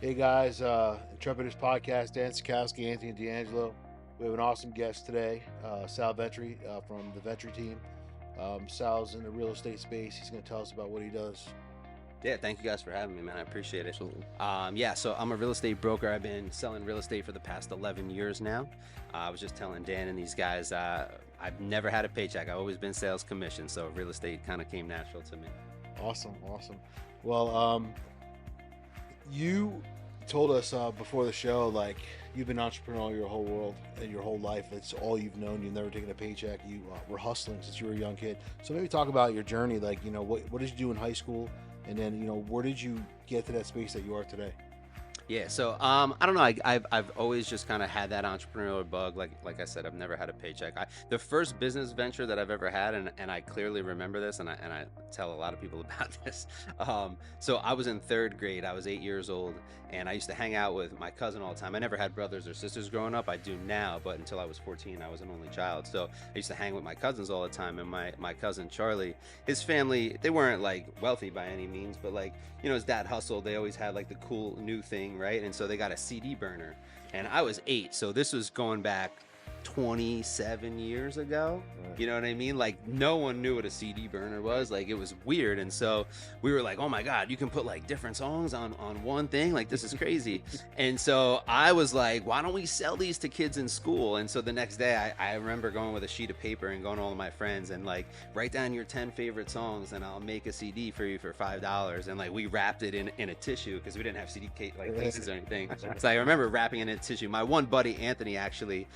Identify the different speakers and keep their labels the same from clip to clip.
Speaker 1: Hey guys, Intrepidus Podcast, Dan Sikowski, Anthony D'Angelo. We have an awesome guest today, Sal Ventre from the Ventre team. Sal's in the real estate space. He's going to tell us about what he does.
Speaker 2: Yeah, thank you guys for having me, man. I appreciate it.
Speaker 3: Absolutely.
Speaker 2: Yeah, so I'm a real estate broker. I've been selling real estate for the past 11 years now. I was just telling Dan and these guys, I've never had a paycheck. I've always been sales commission, so real estate kind of came natural to me.
Speaker 1: Awesome, awesome. Well, you told us before the show, like you've been entrepreneurial your whole world and your whole life. It's all you've known. You've never taken a paycheck. You were hustling since you were a young kid. So maybe talk about your journey. Like, what did you do in high school, and then where did you get to that space that you are today?
Speaker 2: Yeah, so I don't know. I've always just kind of had that entrepreneurial bug. Like I said, I've never had a paycheck. The first business venture that I've ever had, and I clearly remember this, and I tell a lot of people about this. So I was in third grade. I was 8 years old, and I used to hang out with my cousin all the time. I never had brothers or sisters growing up. I do now, but until I was 14, I was an only child. So I used to hang with my cousins all the time. And my cousin Charlie, his family, they weren't like wealthy by any means, but like his dad hustled. They always had like the cool new thing, right? And so they got a CD burner. And I was 8, so this was going back 27 years ago. You know what I mean? Like no one knew what a CD burner was. Like it was weird. And so we were like, oh my God, you can put like different songs on one thing. Like this is crazy. And so I was like, why don't we sell these to kids in school? And so the next day I remember going with a sheet of paper and going to all of my friends and like, write down your 10 favorite songs and I'll make a CD for you for $5. And like we wrapped it in a tissue because we didn't have CD cases or anything. So I remember wrapping it in a tissue. My one buddy, Anthony, actually,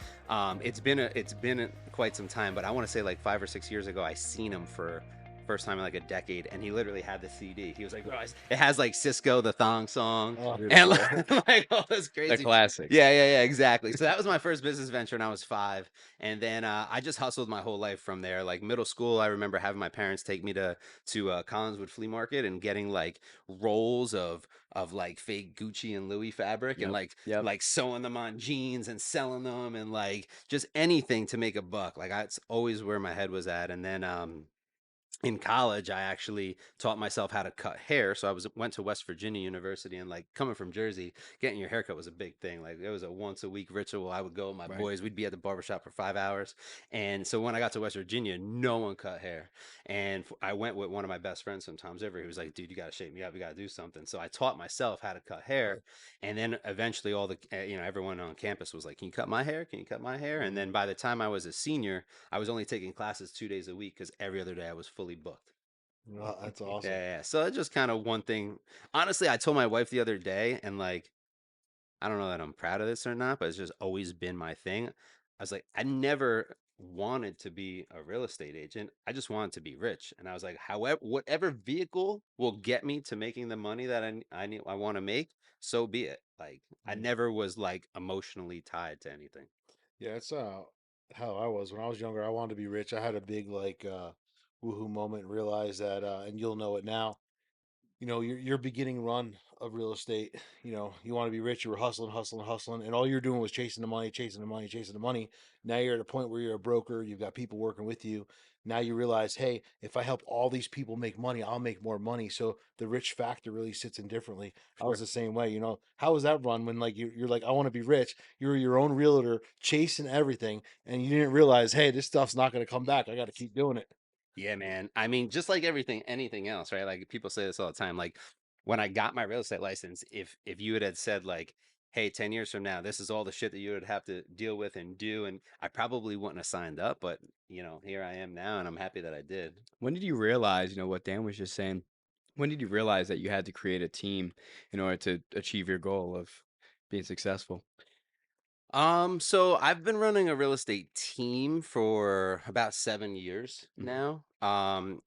Speaker 2: it's been quite some time, but I want to say like 5 or 6 years ago, I seen him for first time in like a decade, and he literally had the CD. He was like, "Bro, it has like Cisco the Thong song,
Speaker 1: Oh,
Speaker 2: and like all this
Speaker 3: The
Speaker 2: crazy."
Speaker 3: classic.
Speaker 2: Yeah, exactly. So that was my first business venture when I was 5, and then I just hustled my whole life from there. Like middle school, I remember having my parents take me to Collinswood Flea Market and getting like rolls of like fake Gucci and Louis fabric and
Speaker 3: Yep.
Speaker 2: like
Speaker 3: Yep.
Speaker 2: like sewing them on jeans and selling them and like just anything to make a buck. Like that's always where my head was at. And then in college, I actually taught myself how to cut hair. So went to West Virginia University, and like coming from Jersey, getting your haircut was a big thing. Like it was a once a week ritual. I would go with my
Speaker 3: Right.
Speaker 2: boys. We'd be at the barbershop for 5 hours. And so when I got to West Virginia, no one cut hair. And I went with one of my best friends some Tom's River. He was like, dude, you got to shape me up. You got to do something. So I taught myself how to cut hair. And then eventually all the, everyone on campus was like, can you cut my hair? Can you cut my hair? And then by the time I was a senior, I was only taking classes 2 days a week because every other day I was fully booked.
Speaker 1: Well, that's
Speaker 2: Yeah,
Speaker 1: awesome.
Speaker 2: yeah. So it's just kind of one thing. Honestly, I told my wife the other day, and like, I don't know that I'm proud of this or not, but it's just always been my thing. I was like, I never wanted to be a real estate agent. I just wanted to be rich. And I was like, however, whatever vehicle will get me to making the money that I want to make, so be it. Like, I
Speaker 1: Mm.
Speaker 2: never was like emotionally tied to anything.
Speaker 1: Yeah, it's how I was when I was younger. I wanted to be rich. I had a big like woohoo moment and realized that and you'll know it now. Your beginning run of real estate, you want to be rich. You were hustling, hustling, hustling, and all you're doing was chasing the money, chasing the money, chasing the money. Now you're at a point where you're a broker. You've got people working with you. Now you realize, hey, if I help all these people make money, I'll make more money. So the rich factor really sits in differently. I was
Speaker 2: Sure.
Speaker 1: the same way. How was that run when like you're like, I want to be rich. You're your own realtor, chasing everything, and you didn't realize, hey, this stuff's not going to come back. I got to keep doing it.
Speaker 2: Yeah, man. I mean, just like anything else, right? Like people say this all the time. Like when I got my real estate license, if you had said like, "Hey, 10 years from now, this is all the shit that you would have to deal with and do," and I probably wouldn't have signed up, but here I am now, and I'm happy that I did.
Speaker 3: When did you realize, what Dan was just saying? When did you realize that you had to create a team in order to achieve your goal of being successful?
Speaker 2: So I've been running a real estate team for about 7 years
Speaker 3: Mhm.
Speaker 2: now.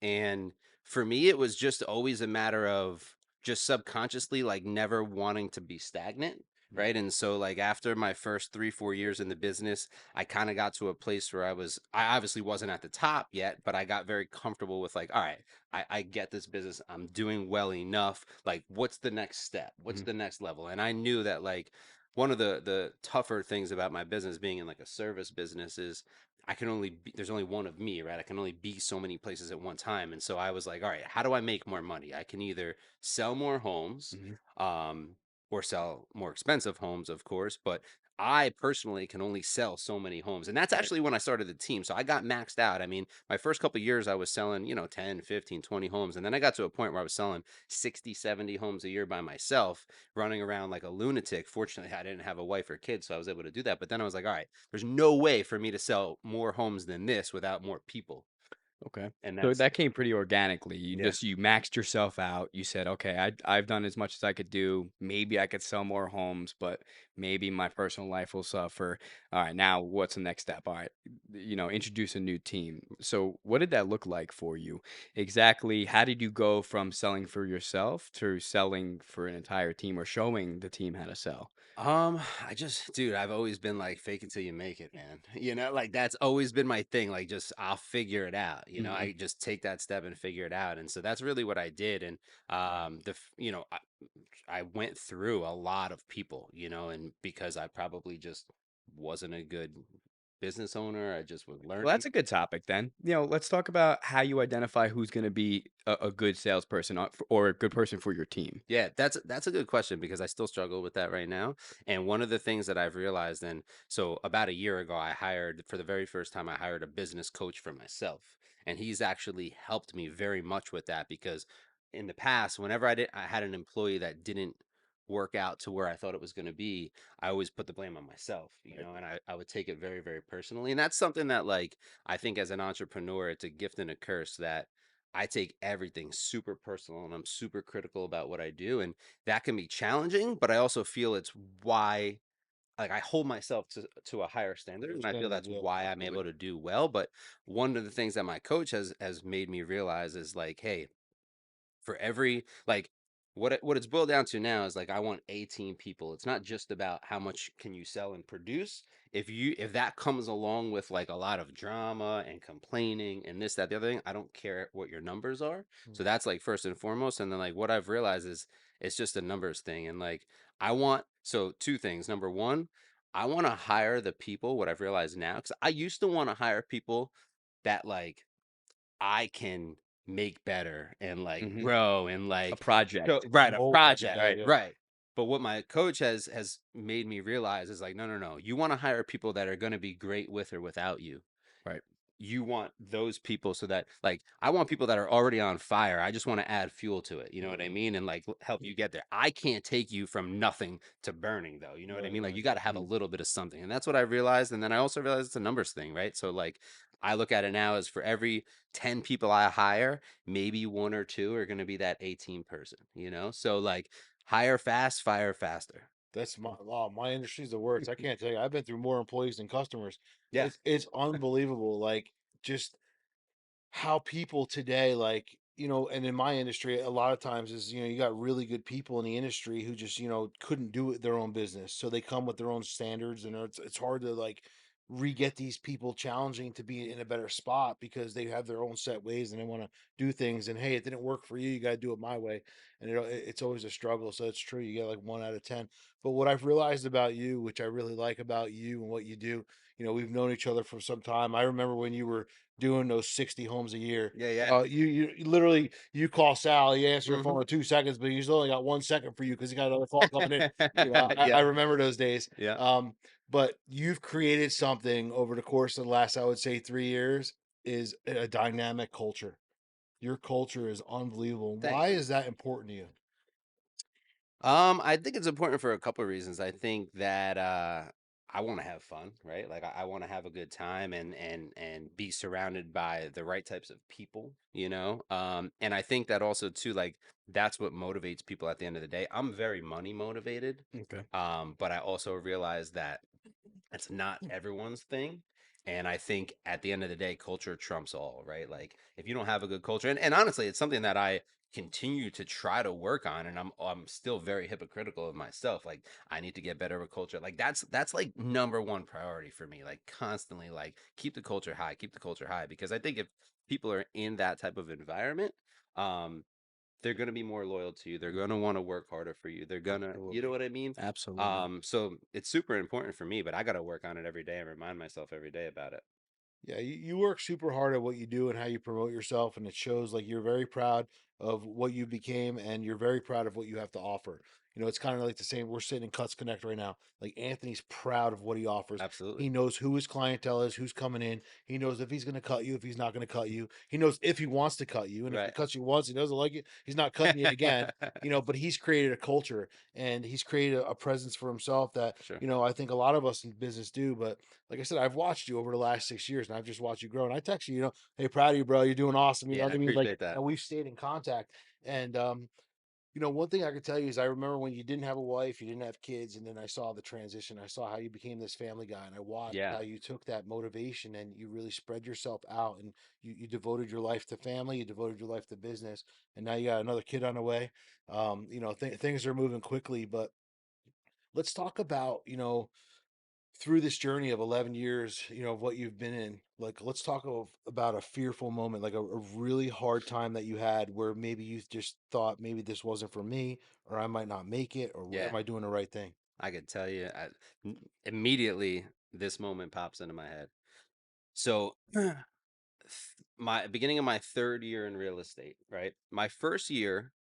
Speaker 2: And for me, it was just always a matter of just subconsciously like never wanting to be stagnant. Right. And so like after my first 3, 4 years in the business, I kind of got to a place where I obviously wasn't at the top yet, but I got very comfortable with like, all right, I get this business. I'm doing well enough. Like, what's the next step? What's
Speaker 3: Mhm.
Speaker 2: the next level? And I knew that like one of the tougher things about my business being in like a service business is there's only one of me, right? I can only be so many places at one time. And so I was like, all right, how do I make more money? I can either sell more homes,
Speaker 3: Mhm.
Speaker 2: um, or sell more expensive homes, of course, but I personally can only sell so many homes. And that's
Speaker 3: Right.
Speaker 2: actually when I started the team. So I got maxed out. I mean, my first couple of years I was selling, 10, 15, 20 homes. And then I got to a point where I was selling 60, 70 homes a year by myself, running around like a lunatic. Fortunately, I didn't have a wife or kids, so I was able to do that. But then I was like, all right, there's no way for me to sell more homes than this without more people.
Speaker 3: Okay.
Speaker 2: And
Speaker 3: So
Speaker 2: that's,
Speaker 3: that came pretty organically.
Speaker 2: yeah.
Speaker 3: You maxed yourself out. You said, okay, I've done as much as I could do. Maybe I could sell more homes, but maybe my personal life will suffer. All right, now what's the next step? All right, introduce a new team. So what did that look like for you? Exactly. How did you go from selling for yourself to selling for an entire team or showing the team how to sell?
Speaker 2: Dude, I've always been like fake it till you make it, man. Like that's always been my thing. Like, just I'll figure it out.
Speaker 3: Hmm.
Speaker 2: I just take that step and figure it out. And so that's really what I did. And I went through a lot of people, and because I probably just wasn't a good business owner, I just was
Speaker 3: Well,
Speaker 2: learning.
Speaker 3: that's a good topic then. Let's talk about how you identify who's going to be a good salesperson or a good person for your team.
Speaker 2: Yeah, that's a good question because I still struggle with that right now. And one of the things that I've realized, and so about a year ago, for the very first time, I hired a business coach for myself, and he's actually helped me very much with that because in the past, whenever I had an employee that didn't work out to where I thought it was going to be, I always put the blame on myself,
Speaker 3: Right.
Speaker 2: and I would take it very, very personally. And that's something that, like, I think as an entrepreneur, it's a gift and a curse that I take everything super personal and I'm super critical about what I do. And that can be challenging, but I also feel it's why, like, I hold myself to a higher standard. And I feel
Speaker 1: Standard,
Speaker 2: that's
Speaker 1: yeah,
Speaker 2: why I'm
Speaker 1: absolutely.
Speaker 2: able to do well. But one of the things that my coach has made me realize is like, hey, for every like what it's boiled down to now is like I want 18 people. It's not just about how much can you sell and produce. If that comes along with like a lot of drama and complaining and this, that, the other thing, I don't care what your numbers are.
Speaker 1: Mm.
Speaker 2: So that's like first and foremost. And then like what I've realized is it's just a numbers thing. And like I want so two things. Number one, I want to hire the people, what I've realized now, because I used to want to hire people that like I can make better and like
Speaker 3: Hmm.
Speaker 2: grow and
Speaker 3: A
Speaker 2: like
Speaker 3: project.
Speaker 2: right, a
Speaker 1: Mold, like you
Speaker 2: project,
Speaker 1: said,
Speaker 3: Right.
Speaker 1: yeah.
Speaker 2: right. But what my coach has made me realize is like, no, no, no. You want to hire people that are going to be great with or without you.
Speaker 3: Right.
Speaker 2: You want those people so that like I want people that are already on fire. I just want to add fuel to it. You know what I
Speaker 1: Mhm.
Speaker 2: mean? And like help you get there. I can't take you from nothing to burning though. You know what I
Speaker 1: Right,
Speaker 2: mean? Like
Speaker 1: right.
Speaker 2: you got to have a
Speaker 3: Mhm.
Speaker 2: little bit of something. And that's what I realized. And then I also realized it's a numbers thing, right? So like I look at it now as for every 10 people I hire, maybe one or two are going to be that 18 person, So like hire fast, fire faster.
Speaker 1: That's my industry's the worst. I can't tell you. I've been through more employees than customers.
Speaker 2: Yeah.
Speaker 1: It's unbelievable. Like, just how people today, like, and in my industry a lot of times is, you got really good people in the industry who just, couldn't do it their own business, so they come with their own standards, and it's hard to like re-get these people challenging to be in a better spot because they have their own set ways and they want to do things, and hey, it didn't work for you, you got to do it my way. And it's always a struggle. So it's true, you get like 1 out of 10. But what I've realized about you, which I really like about you and what you do, we've known each other for some time. I remember when you were doing those 60 homes a year.
Speaker 2: Yeah, yeah.
Speaker 1: You literally, you call Sal, you answer the
Speaker 2: Hmm.
Speaker 1: phone in 2 seconds, but he's only got 1 second for you because he got another call coming in. I
Speaker 2: Yeah.
Speaker 1: remember those days.
Speaker 2: Yeah.
Speaker 1: But you've created something over the course of the last, I would say, 3 years, is a dynamic culture. Your culture is unbelievable.
Speaker 2: Thank
Speaker 1: Why
Speaker 2: you.
Speaker 1: is that important to you?
Speaker 2: I think it's important for a couple of reasons. I think that I want to have fun, right? Like I want to have a good time and be surrounded by the right types of people. And I think that also too, like that's what motivates people at the end of the day. I'm very money motivated.
Speaker 3: Okay.
Speaker 2: But I also realize that it's not everyone's thing. And I think at the end of the day, culture trumps all, right? Like if you don't have a good culture, and honestly, it's something that I continue to try to work on, and I'm still very hypocritical of myself. Like I need to get better with culture. Like that's like number one priority for me. Like constantly, like keep the culture high, keep the culture high, because I think if people are in that type of environment, um, they're going to be more loyal to you. They're going to want to work harder for you. They're going to, you know
Speaker 3: Absolutely.
Speaker 2: what I mean?
Speaker 3: Absolutely.
Speaker 2: So it's super important for me, but I got to work on it every day and remind myself every day about it.
Speaker 1: Yeah, you work super hard at what you do and how you promote yourself, and it shows. Like, you're very proud. of what you became, and you're very proud of what you have to offer. It's kind of like the same. We're sitting in Cuts Connect right now. Like, Anthony's proud of what he offers.
Speaker 2: Absolutely.
Speaker 1: He knows who his clientele is, who's coming in. He knows if he's going to cut you, if he's not going to cut you. He knows if he wants to cut you, and if he
Speaker 2: Right.
Speaker 1: cuts you once, he doesn't like it, he's not cutting you again. But he's created a culture, and he's created a presence for himself that,
Speaker 2: Sure.
Speaker 1: I think a lot of us in business do. But like I said, I've watched you over the last 6 years, and I've just watched you grow. And I text you, hey, proud of you, bro. You're doing awesome. You know
Speaker 2: Yeah,
Speaker 1: what
Speaker 2: I
Speaker 1: I mean? Like,
Speaker 2: appreciate that.
Speaker 1: and we've stayed in contact. And one thing I could tell you is I remember when you didn't have a wife, you didn't have kids, and then I saw the transition. I saw how you became this family guy, and I watched
Speaker 2: Yeah.
Speaker 1: how you took that motivation and you really spread yourself out, and you devoted your life to family, you devoted your life to business, and now you got another kid on the way. Things are moving quickly, but let's talk about, through this journey of 11 years, of what you've been in. Like, let's talk about a fearful moment, like a really hard time that you had where maybe you just thought maybe this wasn't for me, or I might not make it, or
Speaker 2: Yeah.
Speaker 1: am I doing the right thing?
Speaker 2: I could tell you immediately this moment pops into my head. So my beginning of my third year in real estate, right? My first year,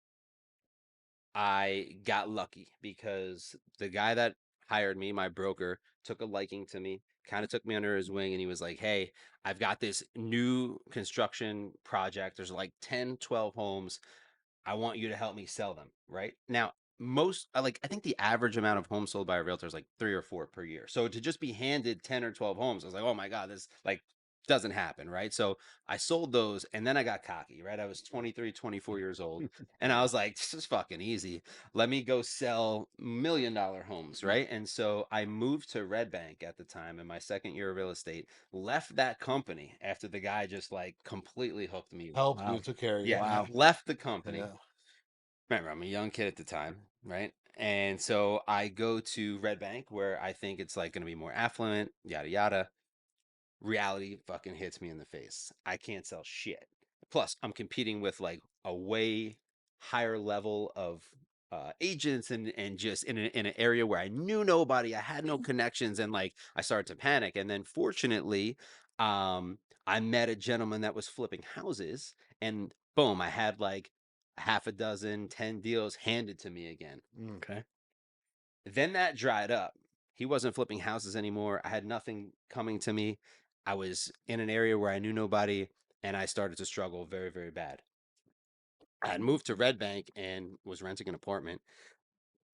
Speaker 2: I got lucky because the guy that hired me, my broker, took a liking to me, kind of took me under his wing, and he was like, "Hey, I've got this new construction project. There's like 10, 12 homes. I want you to help me sell them." Right now, I think the average amount of homes sold by a realtor is like 3 or 4 per year. So to just be handed 10 or 12 homes, I was like, oh my God, this like doesn't happen. Right. So I sold those, and then I got cocky. Right. I was 23, 24 years old. And I was like, this is fucking easy. Let me go sell $1 million homes. Right. And so I moved to Red Bank at the time in my second year of real estate, left that company after the guy just like completely hooked me.
Speaker 1: Helped you,
Speaker 3: Wow.
Speaker 1: took care of you.
Speaker 2: Yeah.
Speaker 1: Yeah.
Speaker 3: Wow.
Speaker 2: Left the company.
Speaker 1: Yeah.
Speaker 2: Remember, I'm a young kid at the time, right? And so I go to Red Bank where I think it's like going to be more affluent, yada yada. Reality fucking hits me in the face. I can't sell shit. Plus, I'm competing with like a way higher level of agents, and just in an area where I knew nobody, I had no connections, and like I started to panic. And then fortunately, I met a gentleman that was flipping houses, and boom, I had like a half a dozen, 10 deals handed to me again.
Speaker 1: Mm.
Speaker 3: Okay.
Speaker 2: Then that dried up. He wasn't flipping houses anymore. I had nothing coming to me. I was in an area where I knew nobody, and I started to struggle very, very bad. I had moved to Red Bank and was renting an apartment.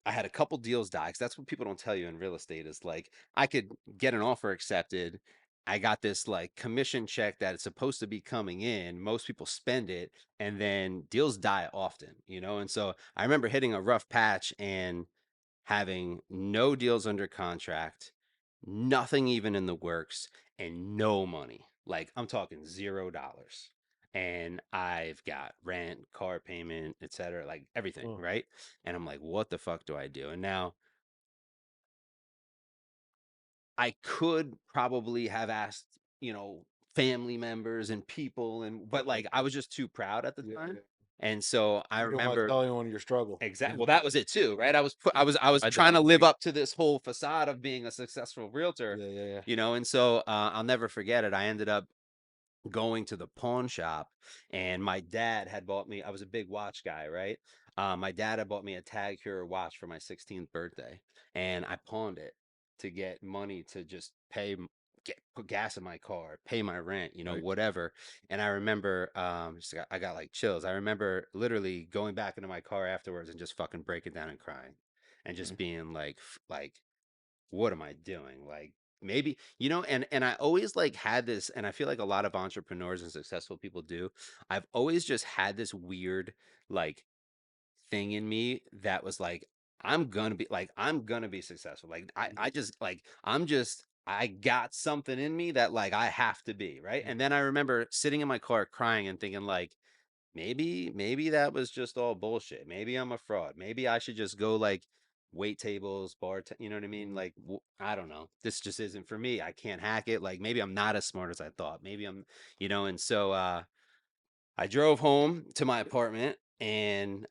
Speaker 2: I had a couple deals die, because that's what people don't tell you in real estate is like I could get an offer accepted. I got this like commission check that is supposed to be coming in. Most people spend it, and then deals die often. And so I remember hitting a rough patch and having no deals under contract, nothing even in the works, and no money. Like, I'm talking $0. And I've got rent, car payment, etc., like everything,
Speaker 1: Mm.
Speaker 2: right? And I'm like, what the fuck do I do? And now I could probably have asked, family members and people, but like I was just too proud at the
Speaker 1: Yeah,
Speaker 2: time.
Speaker 1: yeah.
Speaker 2: And so I
Speaker 1: You don't want to
Speaker 2: remember.
Speaker 1: tell anyone your struggle.
Speaker 2: Exactly. Well, that was it too, right? I was
Speaker 3: I
Speaker 2: trying to
Speaker 3: definitely
Speaker 2: live
Speaker 3: agree.
Speaker 2: up to this whole facade of being a successful realtor,
Speaker 1: Yeah, yeah, yeah.
Speaker 2: and so I'll never forget it. I ended up going to the pawn shop, and my dad had bought me. I was a big watch guy, right? My dad had bought me a Tag Heuer watch for my 16th birthday, and I pawned it to get money to just put gas in my car, pay my rent,
Speaker 1: Right.
Speaker 2: whatever. And I remember, I got like chills. I remember literally going back into my car afterwards and just fucking breaking down and crying, and just being like, what am I doing? Like, maybe, and I always like had this, and I feel like a lot of entrepreneurs and successful people do. I've always just had this weird like thing in me that was like, I'm gonna be successful. Like I just like I got something in me that like I have to be, right? And then I remember sitting in my car crying and thinking like, maybe that was just all bullshit. Maybe I'm a fraud. Maybe I should just go like wait tables, you know what I mean?
Speaker 1: Mhm.
Speaker 2: Like, I don't know. This just isn't for me. I can't hack it. Like, maybe I'm not as smart as I thought. Maybe and so I drove home to my apartment, and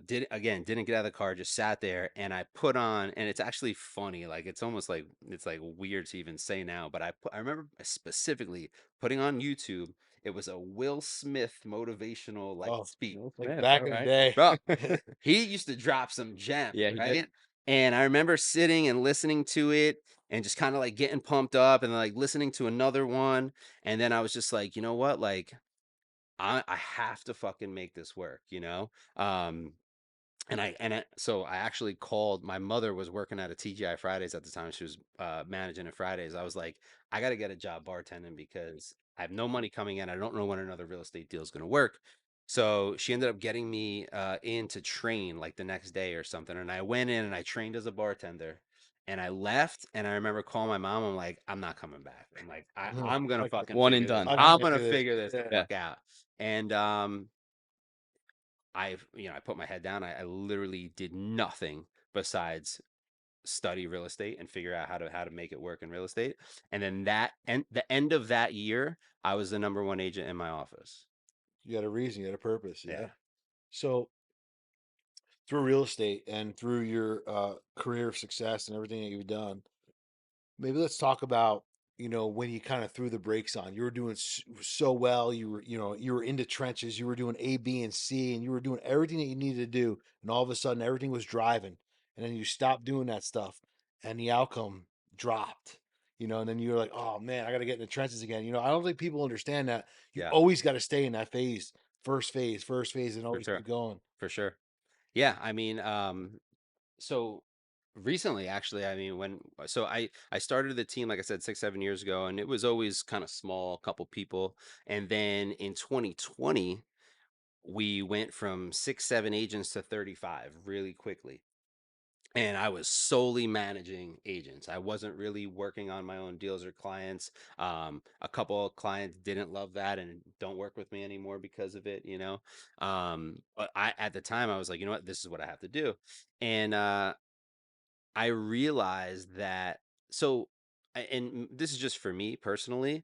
Speaker 2: didn't get out of the car, just sat there, and I put on, and it's actually funny, like it's almost like it's like weird to even say now, but I remember specifically putting on YouTube It was a Will Smith motivational like
Speaker 1: Oh,
Speaker 2: speech.
Speaker 3: Will
Speaker 1: like
Speaker 3: Smith,
Speaker 1: back
Speaker 3: all
Speaker 1: in the
Speaker 3: right.
Speaker 1: day.
Speaker 2: Bro, he used to drop some gems,
Speaker 3: Yeah, he did.
Speaker 2: right? And I remember sitting and listening to it and just kind of like getting pumped up and like listening to another one. And then I was just like, you know what? Like, I have to fucking make this work, you know? So I actually called. My mother was working at a TGI Fridays at the time. She was managing at Fridays. I was like, I got to get a job bartending because I have no money coming in. I don't know when another real estate deal is going to work. So she ended up getting me in to train like the next day or something. And I went in and I trained as a bartender. And I left, and I remember calling my mom. I'm like, I'm not coming back. I'm like, I'm gonna
Speaker 1: I can,
Speaker 2: fucking
Speaker 3: One and
Speaker 2: figure this.
Speaker 3: done.
Speaker 1: I
Speaker 2: I'm
Speaker 1: can't
Speaker 2: gonna
Speaker 1: do this.
Speaker 2: figure this the
Speaker 1: Yeah.
Speaker 3: Yeah.
Speaker 2: fuck out. And I put my head down. I literally did nothing besides study real estate and figure out how to make it work in real estate. And then the end of that year, I was the number one agent in my office.
Speaker 1: You had a reason, you had a purpose.
Speaker 2: Yeah.
Speaker 1: Yeah. So through real estate and through your career of success and everything that you've done, maybe let's talk about, when you kind of threw the brakes on. You were doing so well. You were into trenches. You were doing A, B, and C, and you were doing everything that you needed to do. And all of a sudden, everything was driving. And then you stopped doing that stuff, and the outcome dropped. And then you're like, oh man, I got to get in the trenches again. I don't think people understand that you
Speaker 2: Yeah,
Speaker 1: always got to stay in that first phase, and
Speaker 2: for
Speaker 1: always
Speaker 2: sure.
Speaker 1: keep going.
Speaker 2: For sure. Yeah, I mean, so recently actually, I mean, I started the team like I said 6 7 years ago, and it was always kind of small, couple people. And then in 2020 we went from 6 7 agents to 35 really quickly, and I was solely managing agents. I wasn't really working on my own deals or clients. A couple of clients didn't love that and don't work with me anymore because of it, you know. But at the time I was like, you know what, this is what I have to do. And I realized that so and this is just for me personally.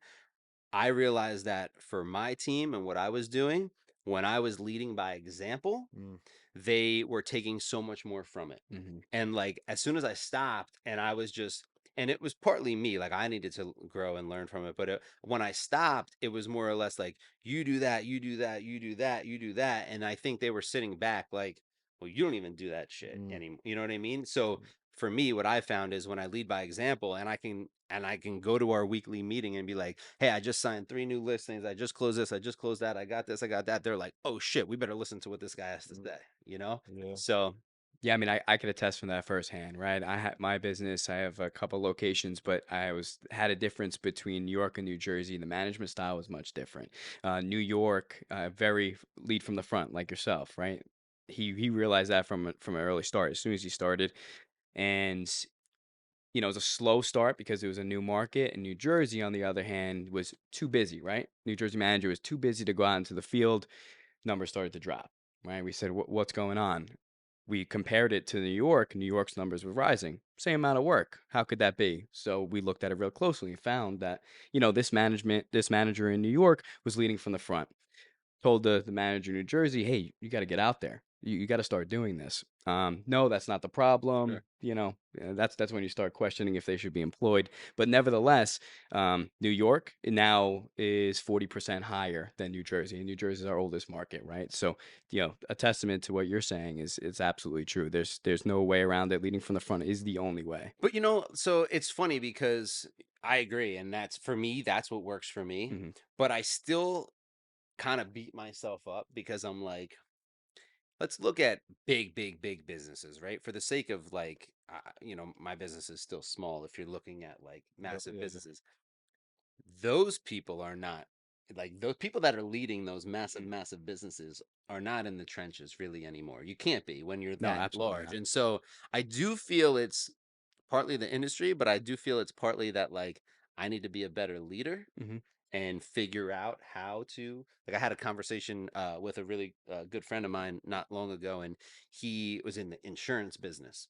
Speaker 2: I realized that for my team and what I was doing, when I was leading by example,
Speaker 1: Mm,
Speaker 2: they were taking so much more from it.
Speaker 3: Hmm.
Speaker 2: And like as soon as I stopped and I was just and it was partly me, like I needed to grow and learn from it, but when I stopped, it was more or less like you do that, you do that, you do that, you do that, and I think they were sitting back like, well, you don't even do that shit
Speaker 1: mm,
Speaker 2: anymore. You know what I mean? So for me, what I found is when I lead by example and I can go to our weekly meeting and be like, hey, I just signed 3 new listings. I just closed this. I just closed that. I got this. I got that. They're like, oh shit, we better listen to what this guy has to
Speaker 1: mm,
Speaker 2: say, you know?
Speaker 1: yeah.
Speaker 2: So,
Speaker 3: Yeah, I mean, I could attest from that firsthand, right? I had my business. I have a couple locations, but I was had a difference between New York and New Jersey. The management style was much different. New York, very lead from the front, like yourself, right? He realized that from an early start, as soon as he started, and it was a slow start because it was a new market. And New Jersey, on the other hand, was too busy, right? New Jersey manager was too busy to go out into the field. Numbers started to drop, right? We said, what's going on? We compared it to New York. New York's numbers were rising. Same amount of work. How could that be? So we looked at it real closely and found that, this manager in New York was leading from the front. Told the manager in New Jersey, hey, you got to get out there. You got to start doing this. No, that's not the problem.
Speaker 2: sure.
Speaker 3: That's when you start questioning if they should be employed. But nevertheless, New York now is 40% higher than New Jersey, and New Jersey is our oldest market, right? So, a testament to what you're saying is it's absolutely true. There's no way around it. Leading from the front is the only way.
Speaker 2: But so it's funny because I agree. And that's for me, that's what works for me.
Speaker 3: Hmm.
Speaker 2: But I still kind of beat myself up because I'm like, let's look at big, big, big businesses, right? For the sake of like, my business is still small. If you're looking at like
Speaker 1: Yep,
Speaker 2: massive
Speaker 1: yeah.
Speaker 2: businesses, those people are not like those people that are leading those massive, massive businesses are not in the trenches really anymore. You can't be when you're
Speaker 3: No,
Speaker 2: that
Speaker 3: absolutely
Speaker 2: large.
Speaker 3: not.
Speaker 2: And so I do feel it's partly the industry, but I do feel it's partly that like I need to be a better leader
Speaker 3: Hmm.
Speaker 2: and figure out how to like I had a conversation with a really good friend of mine not long ago, and he was in the insurance business.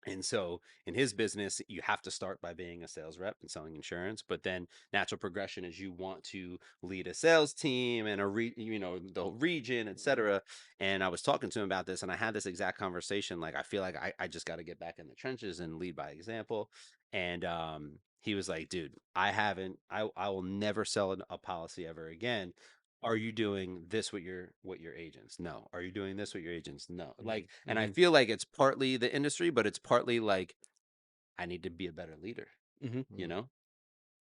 Speaker 2: And so in his business, you have to start by being a sales rep and selling insurance, but then natural progression is you want to lead a sales team and the whole region, etc. And I was talking to him about this, and I had this exact conversation. Like I feel like I just got to get back in the trenches and lead by example. And He was like, dude, I will never sell a policy ever again. Are you doing this with your agents? No. Are you doing this with your agents? No. Like, and I
Speaker 1: Mm-hmm.
Speaker 2: feel like it's partly the industry, but it's partly like I need to be a better leader. You
Speaker 1: Mm-hmm.
Speaker 2: know,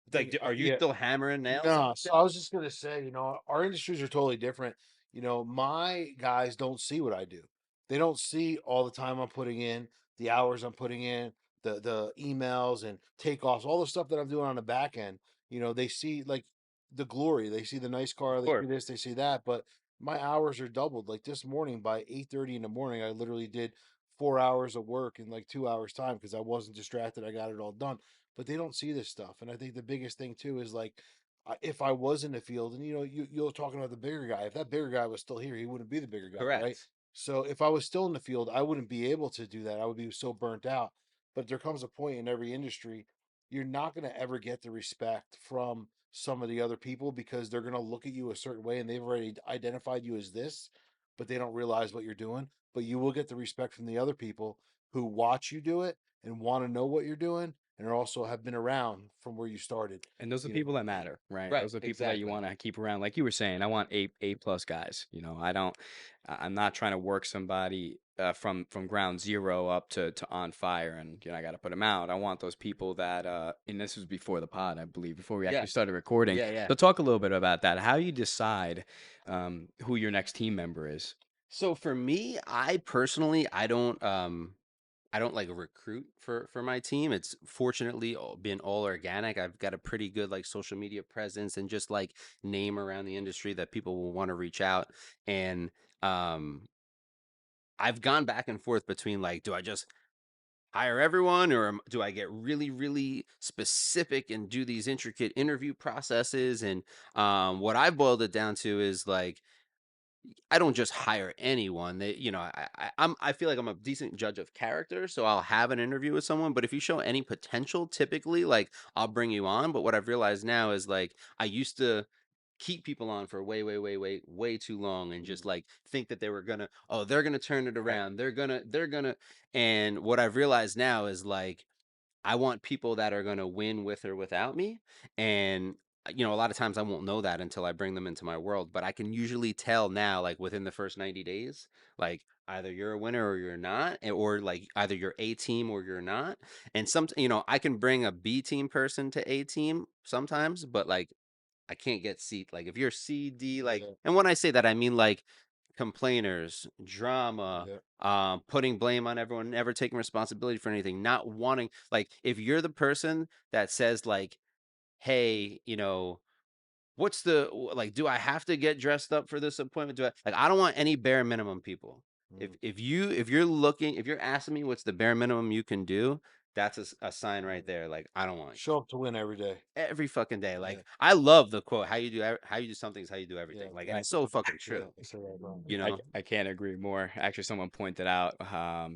Speaker 2: it's like, are you
Speaker 1: Yeah.
Speaker 2: still hammering nails on
Speaker 1: No,
Speaker 2: the
Speaker 1: so I
Speaker 2: shelf?
Speaker 1: was just gonna say, our industries are totally different. My guys don't see what I do. They don't see all the time I'm putting in, the hours I'm putting in, the emails and takeoffs, all the stuff that I'm doing on the back end. They see like the glory. They see the nice car,
Speaker 2: Of
Speaker 1: they
Speaker 2: course.
Speaker 1: see this, they see that. But my hours are doubled. Like this morning by 8:30 in the morning, I literally did 4 hours of work in like 2 hours time because I wasn't distracted. I got it all done. But they don't see this stuff. And I think the biggest thing too is like if I was in the field, and you're talking about the bigger guy. If that bigger guy was still here, he wouldn't be the bigger guy, right?
Speaker 2: Correct.
Speaker 1: So if I was still in the field, I wouldn't be able to do that. I would be so burnt out. But there comes a point in every industry, you're not going to ever get the respect from some of the other people because they're going to look at you a certain way and they've already identified you as this, but they don't realize what you're doing. But you will get the respect from the other people who watch you do it and want to know what you're doing and are also have been around from where you started.
Speaker 3: And those are the
Speaker 1: You know,
Speaker 3: people that matter, right?
Speaker 2: Right.
Speaker 3: Those are the people that you
Speaker 2: Exactly.
Speaker 3: want to keep around. Like you were saying, I want A plus guys. I'm not trying to work somebody from ground zero up to on fire, and I got to put them out. I want those people that, and this was before the pod, I believe, before we
Speaker 2: Yeah.
Speaker 3: actually started recording.
Speaker 2: Yeah. Yeah.
Speaker 3: So talk a little bit about that. How you decide who your next team member is.
Speaker 2: So for me, I personally, I don't like recruit for my team. It's fortunately been all organic. I've got a pretty good like social media presence and just like name around the industry that people will want to reach out. And um, I've gone back and forth between like, do I just hire everyone or do I get really, really specific and do these intricate interview processes? And what I've boiled it down to is like, I don't just hire anyone. I feel like I'm a decent judge of character, so I'll have an interview with someone. But if you show any potential, typically, like I'll bring you on. But what I've realized now is like I used to keep people on for way, way, way, way, way too long, and just like think that they were gonna, oh, they're gonna turn it around. They're gonna. And what I've realized now is like I want people that are going to win with or without me. And, a lot of times I won't know that until I bring them into my world, but I can usually tell now, like within the first 90 days, like either you're a winner or you're not, or like either you're A team or you're not. And I can bring a B team person to A team sometimes, but like I can't get C. Like if you're C, D, like,
Speaker 1: yeah,
Speaker 2: and when I say that, I mean like complainers, drama,
Speaker 1: yeah,
Speaker 2: putting blame on everyone, never taking responsibility for anything, not wanting, like, if you're the person that says like, hey, like, do I have to get dressed up for this appointment? I don't want any bare minimum people.
Speaker 1: mm.
Speaker 2: If you're asking me what's the bare minimum you can do, that's a sign right there. Like, I don't want
Speaker 1: Show up to win every day.
Speaker 2: every fucking day.
Speaker 1: Yeah,
Speaker 2: Like I love the quote, how you do something is how you do
Speaker 1: yeah,
Speaker 2: everything. Like, and
Speaker 3: Right.
Speaker 2: it's so fucking
Speaker 1: yeah.
Speaker 2: true,
Speaker 1: So right, right.
Speaker 2: you
Speaker 3: I,
Speaker 2: know?
Speaker 3: I can't agree more. Actually, someone pointed out a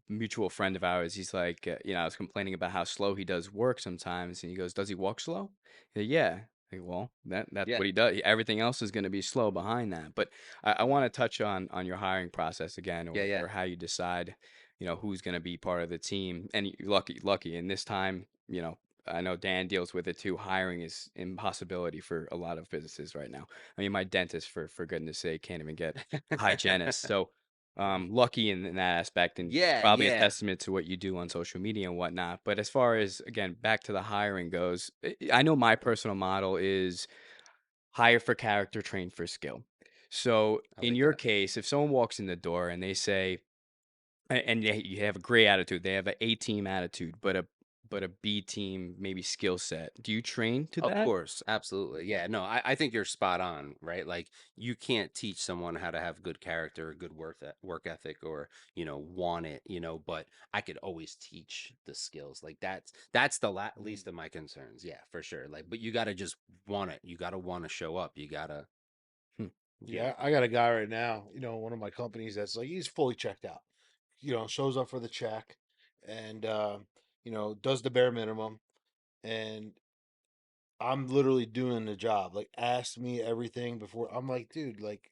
Speaker 3: mutual friend of ours. He's like, I was complaining about how slow he does work sometimes, and he goes, "Does he walk slow?" Yeah. Like, well, that's
Speaker 2: Yeah.
Speaker 3: what he does. Everything else is going to be slow behind that. But I want to touch on your hiring process again,
Speaker 2: Yeah, yeah.
Speaker 3: or how you decide, who's going to be part of the team. And lucky, and this time, I know Dan deals with it too. Hiring is impossibility for a lot of businesses right now. I mean, my dentist, for goodness sake, can't even get a hygienist. So lucky in that aspect, and
Speaker 2: Yeah,
Speaker 3: probably a
Speaker 2: yeah.
Speaker 3: testament to what you do on social media and whatnot. But as far as, again, back to the hiring goes, I know my personal model is hire for character, train for skill. So
Speaker 2: I
Speaker 3: in
Speaker 2: like
Speaker 3: your
Speaker 2: that.
Speaker 3: case, if someone walks in the door and they say, and you have a great attitude, they have an A team attitude, but a B team maybe skill set. Do you train to
Speaker 2: Of
Speaker 3: that?
Speaker 2: course, absolutely. Yeah, no, I think you're spot on, right? Like you can't teach someone how to have good character, good work ethic, or want it, But I could always teach the skills. Like that's the
Speaker 1: Mm.
Speaker 2: least of my concerns. Yeah, for sure. Like, but you got to just want it. You got to want to show up. You got to,
Speaker 3: Hmm.
Speaker 2: yeah,
Speaker 1: Yeah, I got a guy right now, one of my companies that's like he's fully checked out. Shows up for the check and does the bare minimum and I'm literally doing the job. Like ask me everything before I'm like, dude, like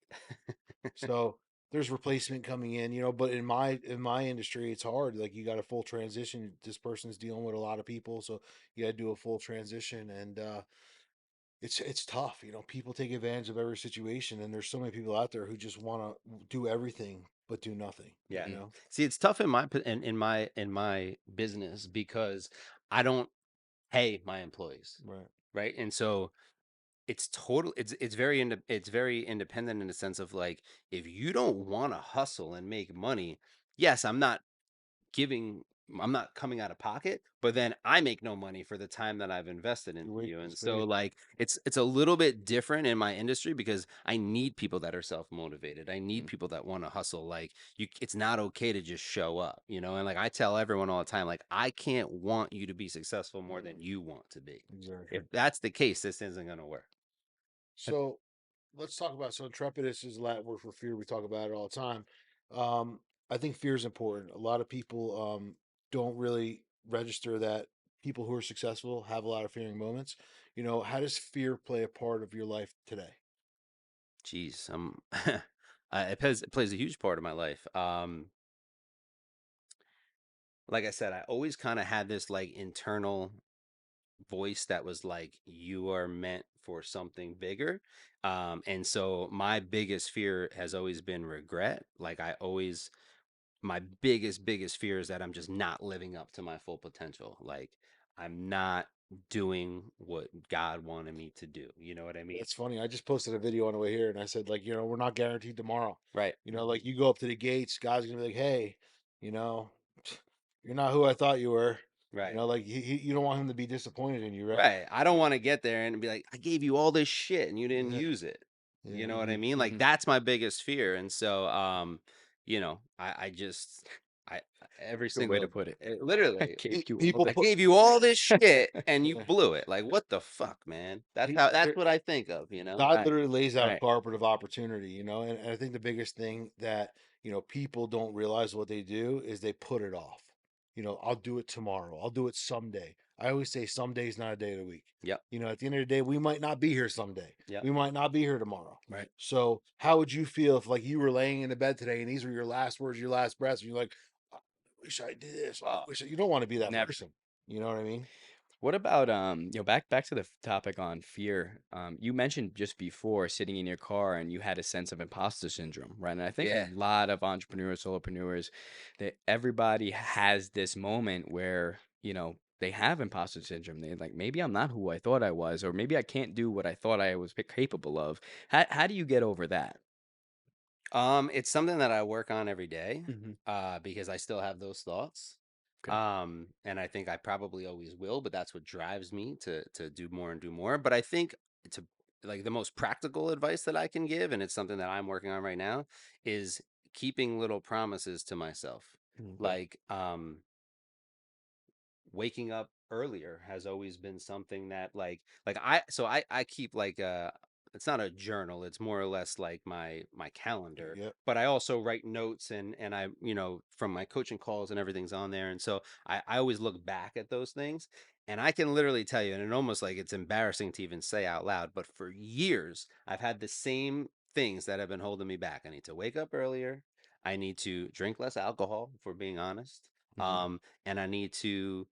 Speaker 1: so there's replacement coming in, but in my industry it's hard. Like, you got a full transition. This person's dealing with a lot of people, so you got to do a full transition, and it's tough. People take advantage of every situation, and there's so many people out there who just want to do everything but do nothing.
Speaker 2: Yeah.
Speaker 1: You know,
Speaker 2: See, it's tough in my business because I don't pay my employees,
Speaker 1: right?
Speaker 2: right? And so it's very independent in the sense of like, if you don't want to hustle and make money, yes, giving I'm not coming out of pocket, but then I make no money for the time that I've invested
Speaker 1: You
Speaker 2: into
Speaker 1: wait,
Speaker 2: you. And
Speaker 1: it's
Speaker 2: so
Speaker 1: great.
Speaker 2: like it's a little bit different in my industry because I need people that are self-motivated. I need
Speaker 1: Mm.
Speaker 2: people that want to hustle. Like, it's not okay to just show up, and like I tell everyone all the time, like, I can't want you to be successful more than you want to be.
Speaker 1: Exactly.
Speaker 2: If that's the case, this isn't going to work.
Speaker 1: So let's talk about, so intrepidus is Latin word for fear. We talk about it all the time. Um, I think fear is important. A lot of people don't really register that people who are successful have a lot of fearing moments. How does fear play a part of your life today?
Speaker 2: Jeez, it plays a huge part of my life. Like I said, I always kind of had this like internal voice that was like, you are meant for something bigger. And so my biggest fear has always been regret. Like, my biggest fear is that I'm just not living up to my full potential. Like, I'm not doing what God wanted me to do. You know what I mean?
Speaker 1: That's funny. I just posted a video on the way here, and I said, like, we're not guaranteed tomorrow.
Speaker 2: Right.
Speaker 1: Like, you go up to the gates, God's gonna be like, hey, you know, you're not who I thought you were.
Speaker 2: Right.
Speaker 1: Like, you don't want him to be disappointed in you, right?
Speaker 2: Right. I don't want to get there and be like, I gave you all this shit and you didn't
Speaker 1: Yeah,
Speaker 2: use it.
Speaker 1: yeah.
Speaker 2: You know what I
Speaker 1: You,
Speaker 2: mean? Like,
Speaker 3: Mhm.
Speaker 2: that's my biggest fear. And so, I just, I, every
Speaker 3: Good way to
Speaker 2: single,
Speaker 3: put it. I
Speaker 2: literally,
Speaker 3: gave you all
Speaker 1: people
Speaker 2: I
Speaker 3: this.
Speaker 1: put,
Speaker 2: gave you all this shit and you
Speaker 1: yeah.
Speaker 2: blew it. Like, what the fuck, man? That's what I think of, you know?
Speaker 1: God
Speaker 3: Right.
Speaker 1: literally lays out a
Speaker 3: Right.
Speaker 1: carpet of opportunity, and I think the biggest thing that, people don't realize what they do is they put it off. I'll do it tomorrow. I'll do it someday. I always say someday is not a day of the week.
Speaker 2: Yep.
Speaker 1: At the end of the day, we might not be here someday.
Speaker 2: Yep.
Speaker 1: We might not be here tomorrow.
Speaker 3: Right.
Speaker 1: So how would you feel if, like, you were laying in the bed today and these were your last words, your last breaths, and you're like, I wish I did this. I
Speaker 3: Oh,
Speaker 1: wish you don't want to be that
Speaker 3: never.
Speaker 1: person. You know what I mean?
Speaker 3: What about back to the topic on fear. You mentioned just before sitting in your car and you had a sense of imposter syndrome, right? And I think a
Speaker 2: Yeah.
Speaker 3: lot of entrepreneurs, solopreneurs, that everybody has this moment where, they have imposter syndrome. They're like, maybe I'm not who I thought I was, or maybe I can't do what I thought I was capable of. How do you get over that?
Speaker 2: It's something that I work on every day,
Speaker 3: Hmm.
Speaker 2: because I still have those thoughts.
Speaker 3: Okay.
Speaker 2: And I think I probably always will, but that's what drives me to do more and do more. But I think, to like, the most practical advice that I can give, and it's something that I'm working on right now, is keeping little promises to myself.
Speaker 3: Okay.
Speaker 2: Like, waking up earlier has always been something that, I keep like, it's not a journal, it's more or less like my calendar,
Speaker 1: Yep.
Speaker 2: but I also write notes, and I, from my coaching calls, and everything's on there. And so I always look back at those things, and I can literally tell you, and it almost like it's embarrassing to even say out loud, but for years I've had the same things that have been holding me back. I need to wake up earlier, I need to drink less alcohol, if we're being honest,
Speaker 1: Hmm.
Speaker 2: and I need to,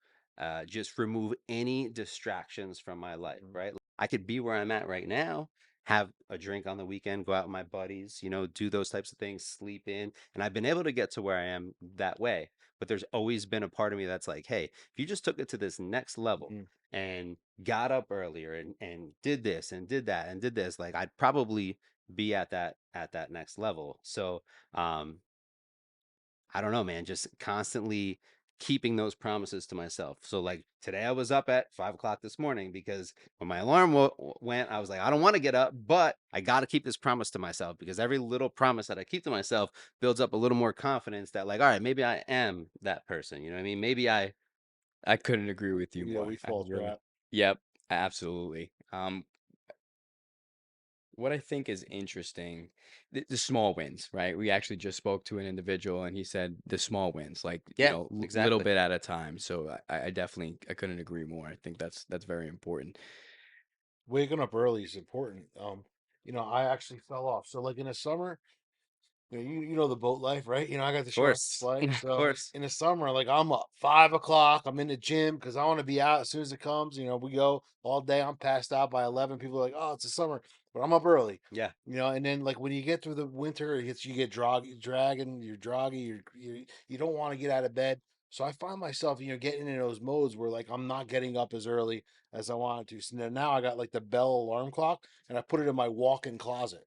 Speaker 2: just remove any distractions from my life, right? I could be where I'm at right now, have a drink on the weekend, go out with my buddies, do those types of things, sleep in. And I've been able to get to where I am that way. But there's always been a part of me that's like, hey, if you just took it to this next level
Speaker 1: Hmm.
Speaker 2: and got up earlier, and did this and did that and did this, like, I'd probably be at that next level. So, um, I don't know, man, just constantly keeping those promises to myself. So, like, today I was up at 5 o'clock this morning because when my alarm went, I was like, I don't want to get up, but I got to keep this promise to myself, because every little promise that I keep to myself builds up a little more confidence that, like, all right, maybe I am that person. You know what I mean? Maybe I,
Speaker 3: I couldn't agree with you
Speaker 1: Yeah,
Speaker 3: more.
Speaker 1: we
Speaker 3: I
Speaker 1: fall
Speaker 3: really.
Speaker 1: trap.
Speaker 3: Yep. Absolutely. What I think is interesting, the small wins, right? We actually just spoke to an individual and he said the small wins, like,
Speaker 2: yeah,
Speaker 3: little
Speaker 2: exactly.
Speaker 3: bit at a time. So I definitely, I couldn't agree more. I think that's very important.
Speaker 1: Waking up early is important. I actually fell off. So, like, in the summer, you know the boat life, right? I got the
Speaker 2: Of
Speaker 1: short
Speaker 2: course.
Speaker 1: life.
Speaker 2: Of
Speaker 1: So
Speaker 2: course.
Speaker 1: in the summer, like I'm up 5 o'clock. I'm in the gym because I want to be out as soon as it comes. We go all day. I'm passed out by 11. People are like, "Oh, it's the summer," but I'm up early.
Speaker 2: Yeah.
Speaker 1: And then like when you get through the winter, you get dragging, you're droggy, you don't want to get out of bed. So I find myself, getting in those modes where like I'm not getting up as early as I wanted to. So now I got like the Bell alarm clock, and I put it in my walk-in closet.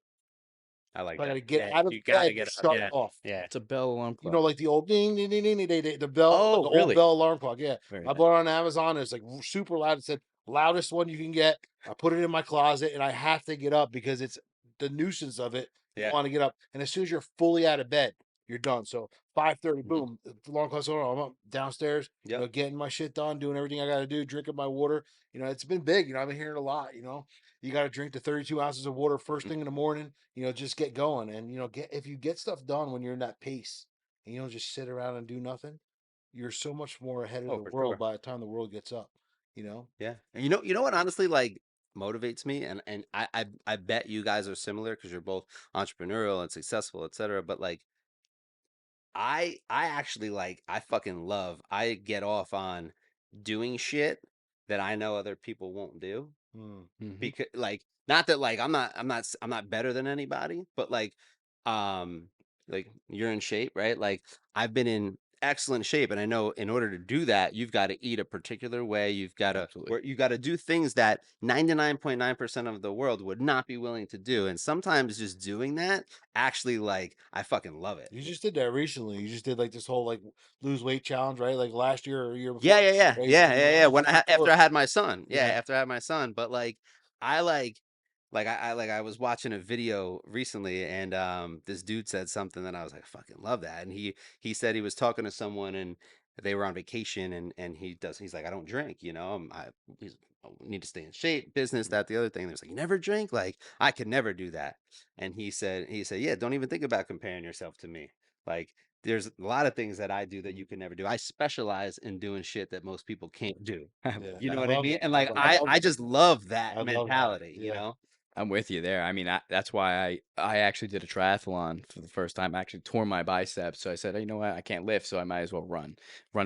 Speaker 2: I like
Speaker 1: So I got
Speaker 2: that.
Speaker 1: to get
Speaker 2: Yeah,
Speaker 1: out of
Speaker 2: you gotta
Speaker 1: bed to
Speaker 2: get up.
Speaker 1: shut it
Speaker 2: Yeah.
Speaker 1: off.
Speaker 2: Yeah.
Speaker 3: It's a bell alarm clock.
Speaker 1: Like the old ding ding ding ding, the bell, like
Speaker 3: Oh,
Speaker 1: an old
Speaker 3: really?
Speaker 1: bell alarm clock. Yeah,
Speaker 3: Very
Speaker 1: I
Speaker 3: nice.
Speaker 1: bought it on Amazon. It's like super loud. It said loudest one you can get. I put it in my closet, and I have to get up because it's the nuisance of it. You
Speaker 2: Yeah.
Speaker 1: want to get up, and as soon as you're fully out of bed, you're done. So 5:30,
Speaker 2: Mhm.
Speaker 1: boom, the alarm clock's on. I'm up downstairs,
Speaker 2: Yep.
Speaker 1: getting my shit done, doing everything I got to do, drinking my water. It's been big. I've been hearing a lot. You got to drink the 32 ounces of water first
Speaker 2: Mhm.
Speaker 1: thing in the morning. Just get going, and if you get stuff done when you're in that pace and you don't just sit around and do nothing, you're so much more ahead of
Speaker 2: Oh,
Speaker 1: the
Speaker 2: for
Speaker 1: world
Speaker 2: sure.
Speaker 1: by the time the world gets up, you know?
Speaker 2: Yeah. And you know what honestly like motivates me, and I bet you guys are similar because you're both entrepreneurial and successful, etc. But like I actually like I fucking love I get off on doing shit that I know other people won't do.
Speaker 1: Mm.
Speaker 3: Mm-hmm.
Speaker 2: Because like not that like I'm not better than anybody, but um like you're in shape, right? Like I've been in excellent shape, and I know in order to do that you've got to eat a particular way. You've got to
Speaker 3: Absolutely.
Speaker 2: where you got to do things that 99.9% of the world would not be willing to do, and sometimes just doing that actually like I fucking love it.
Speaker 1: You just did that recently. You just did like this whole like lose weight challenge, right? Like last year or year
Speaker 2: Yeah,
Speaker 1: before,
Speaker 2: yeah, yeah,
Speaker 1: right? So
Speaker 2: yeah, yeah, yeah. When after
Speaker 1: close.
Speaker 2: I had my son, yeah,
Speaker 1: Yeah.
Speaker 2: after I had my son. But I I was watching a video recently, and this dude said something that I was like, I fucking love that. And he said he was talking to someone, and they were on vacation, and he's like, I don't drink, he's I need to stay in shape, business, that, the other thing. There's like, you never drink, like I could never do that. And he said, yeah, don't even think about comparing yourself to me. Like there's a lot of things that I do that you can never do. I specialize in doing shit that most people can't do.
Speaker 3: I
Speaker 1: Yeah.
Speaker 3: love
Speaker 2: You know
Speaker 3: that.
Speaker 2: what I
Speaker 1: Love
Speaker 2: mean?
Speaker 1: it.
Speaker 2: And like
Speaker 1: I love
Speaker 2: I just love
Speaker 1: I
Speaker 2: that
Speaker 1: love that.
Speaker 2: mentality,
Speaker 1: Yeah.
Speaker 3: I'm with you there. I mean, that's why I actually did a triathlon for the first time. I actually tore my biceps, so I said, "Hey, you know what? I can't lift, so I might as well run,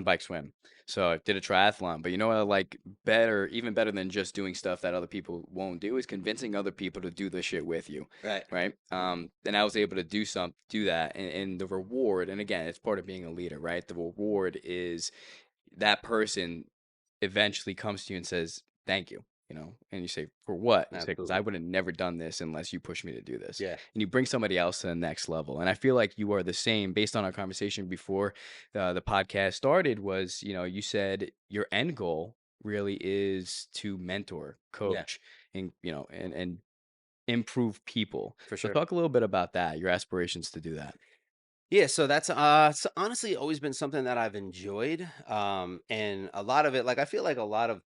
Speaker 3: bike, swim." So I did a triathlon. But you know what? I like better, even better than just doing stuff that other people won't do is convincing other people to do the shit with you,
Speaker 2: Right.
Speaker 3: right? And I was able to do that, and the reward. And again, it's part of being a leader, right? The reward is that person eventually comes to you and says, "Thank you." And you say, "For what?" You say, "Because I
Speaker 2: Absolutely.
Speaker 3: would have never done this unless you pushed me to do this."
Speaker 2: Yeah.
Speaker 3: And you bring somebody else to the next level. And I feel like you are the same based on our conversation before the podcast started. You said your end goal really is to mentor,
Speaker 2: Yeah.
Speaker 3: coach, and improve people.
Speaker 2: For
Speaker 3: So
Speaker 2: sure.
Speaker 3: talk a little bit about that, your aspirations to do that.
Speaker 2: Yeah, so that's it's honestly always been something that I've enjoyed. And a lot of it, like I feel like a lot of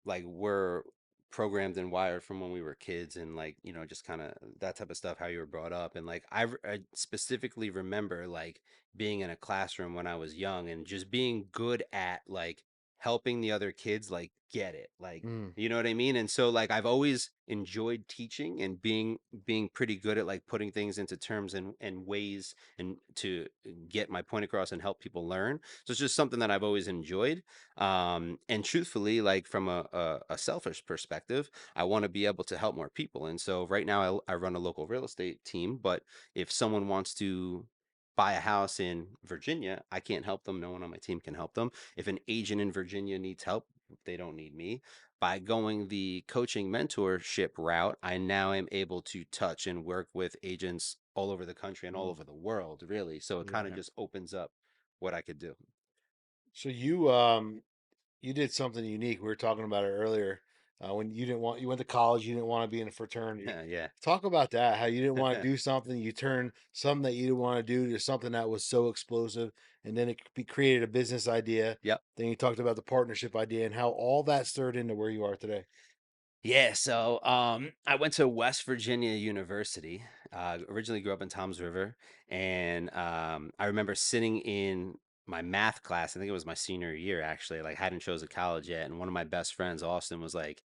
Speaker 2: like we're programmed and wired from when we were kids, and like just kind of that type of stuff, how you were brought up. And like I specifically remember like being in a classroom when I was young and just being good at like helping the other kids like get it, like
Speaker 1: Mm.
Speaker 2: you know what I mean. And so like I've always enjoyed teaching and being pretty good at like putting things into terms and ways and to get my point across and help people learn. So it's just something that I've always enjoyed. And truthfully, like from a selfish perspective, I want to be able to help more people. And so right now I run a local real estate team, but if someone wants to buy a house in Virginia, I can't help them. No one on my team can help them. If an agent in Virginia needs help, they don't need me. By going the coaching mentorship route, I now am able to touch and work with agents all over the country and all
Speaker 1: Mm.
Speaker 2: over the world, really. So it kind of
Speaker 1: Yeah.
Speaker 2: just opens up what I could do.
Speaker 1: So you did something unique. We were talking about it earlier. When you went to college, you didn't want to be in a fraternity.
Speaker 2: Yeah.
Speaker 1: Talk about that. How you didn't want to do something, you turned something that you didn't want to do to something that was so explosive, and then created a business idea.
Speaker 2: Yep.
Speaker 1: Then you talked about the partnership idea and how all that stirred into where you are today.
Speaker 2: Yeah, so I went to West Virginia University. Originally grew up in Toms River, and I remember sitting in my math class. I think it was my senior year, actually. Like, hadn't chosen college yet, and one of my best friends, Austin, was like,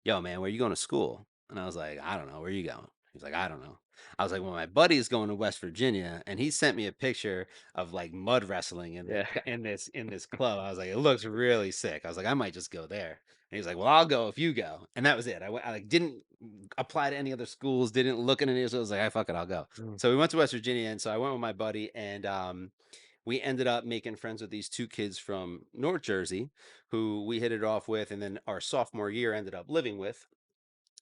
Speaker 2: "Yo, man, where you going to school?" And I was like, "I don't know. Where you going?" He's like, I don't know. I was like, well, my buddy is going to West Virginia, and he sent me a picture of like mud wrestling in
Speaker 3: Yeah.
Speaker 2: this club. I was like, it looks really sick. I was like, I might just go there. And he's like, well, I'll go if you go. And that was it. I like didn't apply to any other schools, didn't look at any. So I was like, I fuck it, I'll go.
Speaker 1: Mm.
Speaker 2: So we went to West Virginia, and so I went with my buddy, and we ended up making friends with these two kids from North Jersey, who we hit it off with, and then our sophomore year ended up living with.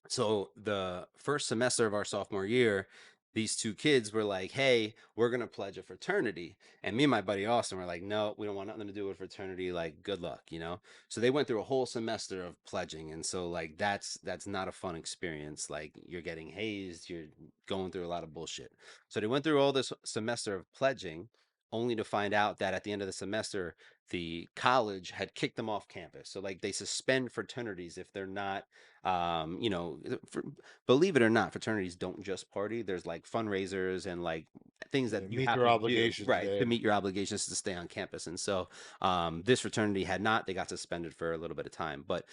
Speaker 2: So the first semester of our sophomore year, these two kids were like, hey, we're going to pledge a fraternity. And me and my buddy Austin were like, no, we don't want nothing to do with fraternity. Like, good luck, you know? So they went through a whole semester of pledging. And so like, that's not a fun experience. Like you're getting hazed, you're going through a lot of bullshit. So they went through all this semester of pledging only to find out that at the end of the semester, the college had kicked them off campus. So like they suspend fraternities if they're not you know, believe it or not, fraternities don't just party. There's like fundraisers and like things
Speaker 1: Yeah,
Speaker 2: that you
Speaker 1: meet
Speaker 2: have
Speaker 1: their
Speaker 2: to do,
Speaker 1: obligations.
Speaker 2: right,
Speaker 1: Yeah.
Speaker 2: to meet your obligations to stay on campus. And so this fraternity had not. They got suspended for a little bit of time. But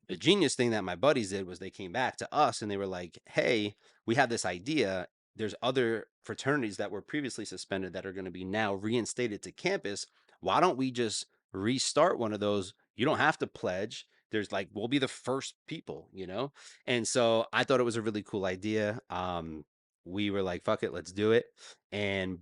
Speaker 2: the genius thing that my buddies did was they came back to us and they were like, hey, we have this idea. There's other fraternities that were previously suspended that are going to be now reinstated to campus. Why don't we just restart one of those? You don't have to pledge. There's like, we'll be the first people, you know? And so I thought it was a really cool idea. We were like, fuck it, let's do it. And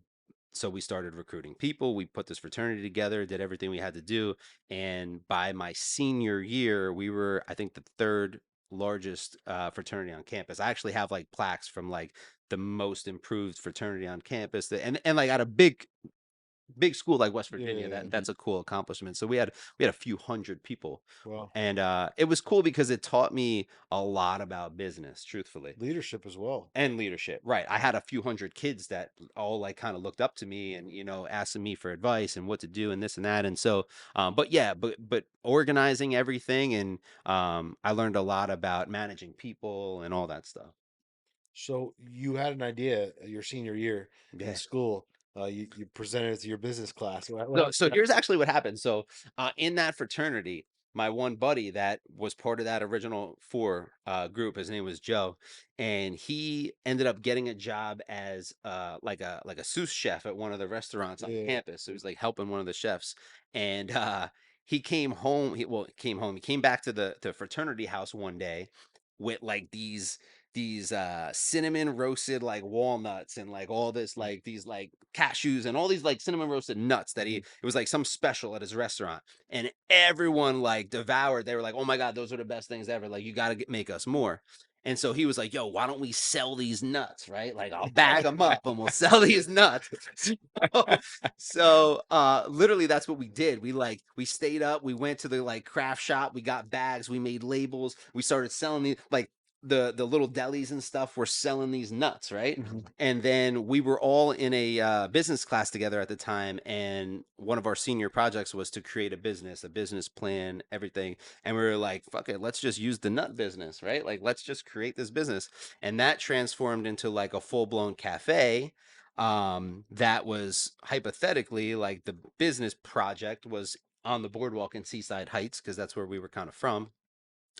Speaker 2: so we started recruiting people. We put this fraternity together, did everything we had to do. And by my senior year, we were, I think, the third largest fraternity on campus. I actually have like plaques from like the most improved fraternity on campus. And like at a big school like West Virginia,
Speaker 1: Yeah.
Speaker 2: that's a cool accomplishment. So we had a few hundred people,
Speaker 1: Well,
Speaker 2: and it was cool because it taught me a lot about business, truthfully,
Speaker 1: leadership as well.
Speaker 2: and leadership. Right, I had a few hundred kids that all like kind of looked up to me and asking me for advice and what to do and this and that. And so, but yeah, but organizing everything, and I learned a lot about managing people and all that stuff.
Speaker 1: So you had an idea your senior year in
Speaker 2: Yeah.
Speaker 1: school. You presented it to your business class.
Speaker 2: So here's actually what happened. So in that fraternity, my one buddy that was part of that original four group, his name was Joe, and he ended up getting a job as like a sous chef at one of the restaurants on
Speaker 1: Yeah.
Speaker 2: campus. So he was like helping one of the chefs, and he came home. He came back to the fraternity house one day with like these cinnamon roasted like walnuts and like all this like these like cashews and all these like cinnamon roasted nuts that it was like some special at his restaurant, and everyone like devoured. They were like, oh my god, those are the best things ever, like you got to make us more. And so he was like, yo, why don't we sell these nuts, right? Like I'll bag them up and we'll sell these nuts. So literally that's what we did. We stayed up, we went to the like craft shop, we got bags, we made labels, we started selling these like the little delis and stuff were selling these nuts, right?
Speaker 1: Mhm.
Speaker 2: And then we were all in a business class together at the time, and one of our senior projects was to create a business plan, everything. And we were like, fuck it, let's just use the nut business, right? Like let's just create this business. And that transformed into like a full-blown cafe. That was hypothetically like the business project was on the boardwalk in Seaside Heights, because that's where we were kind of from.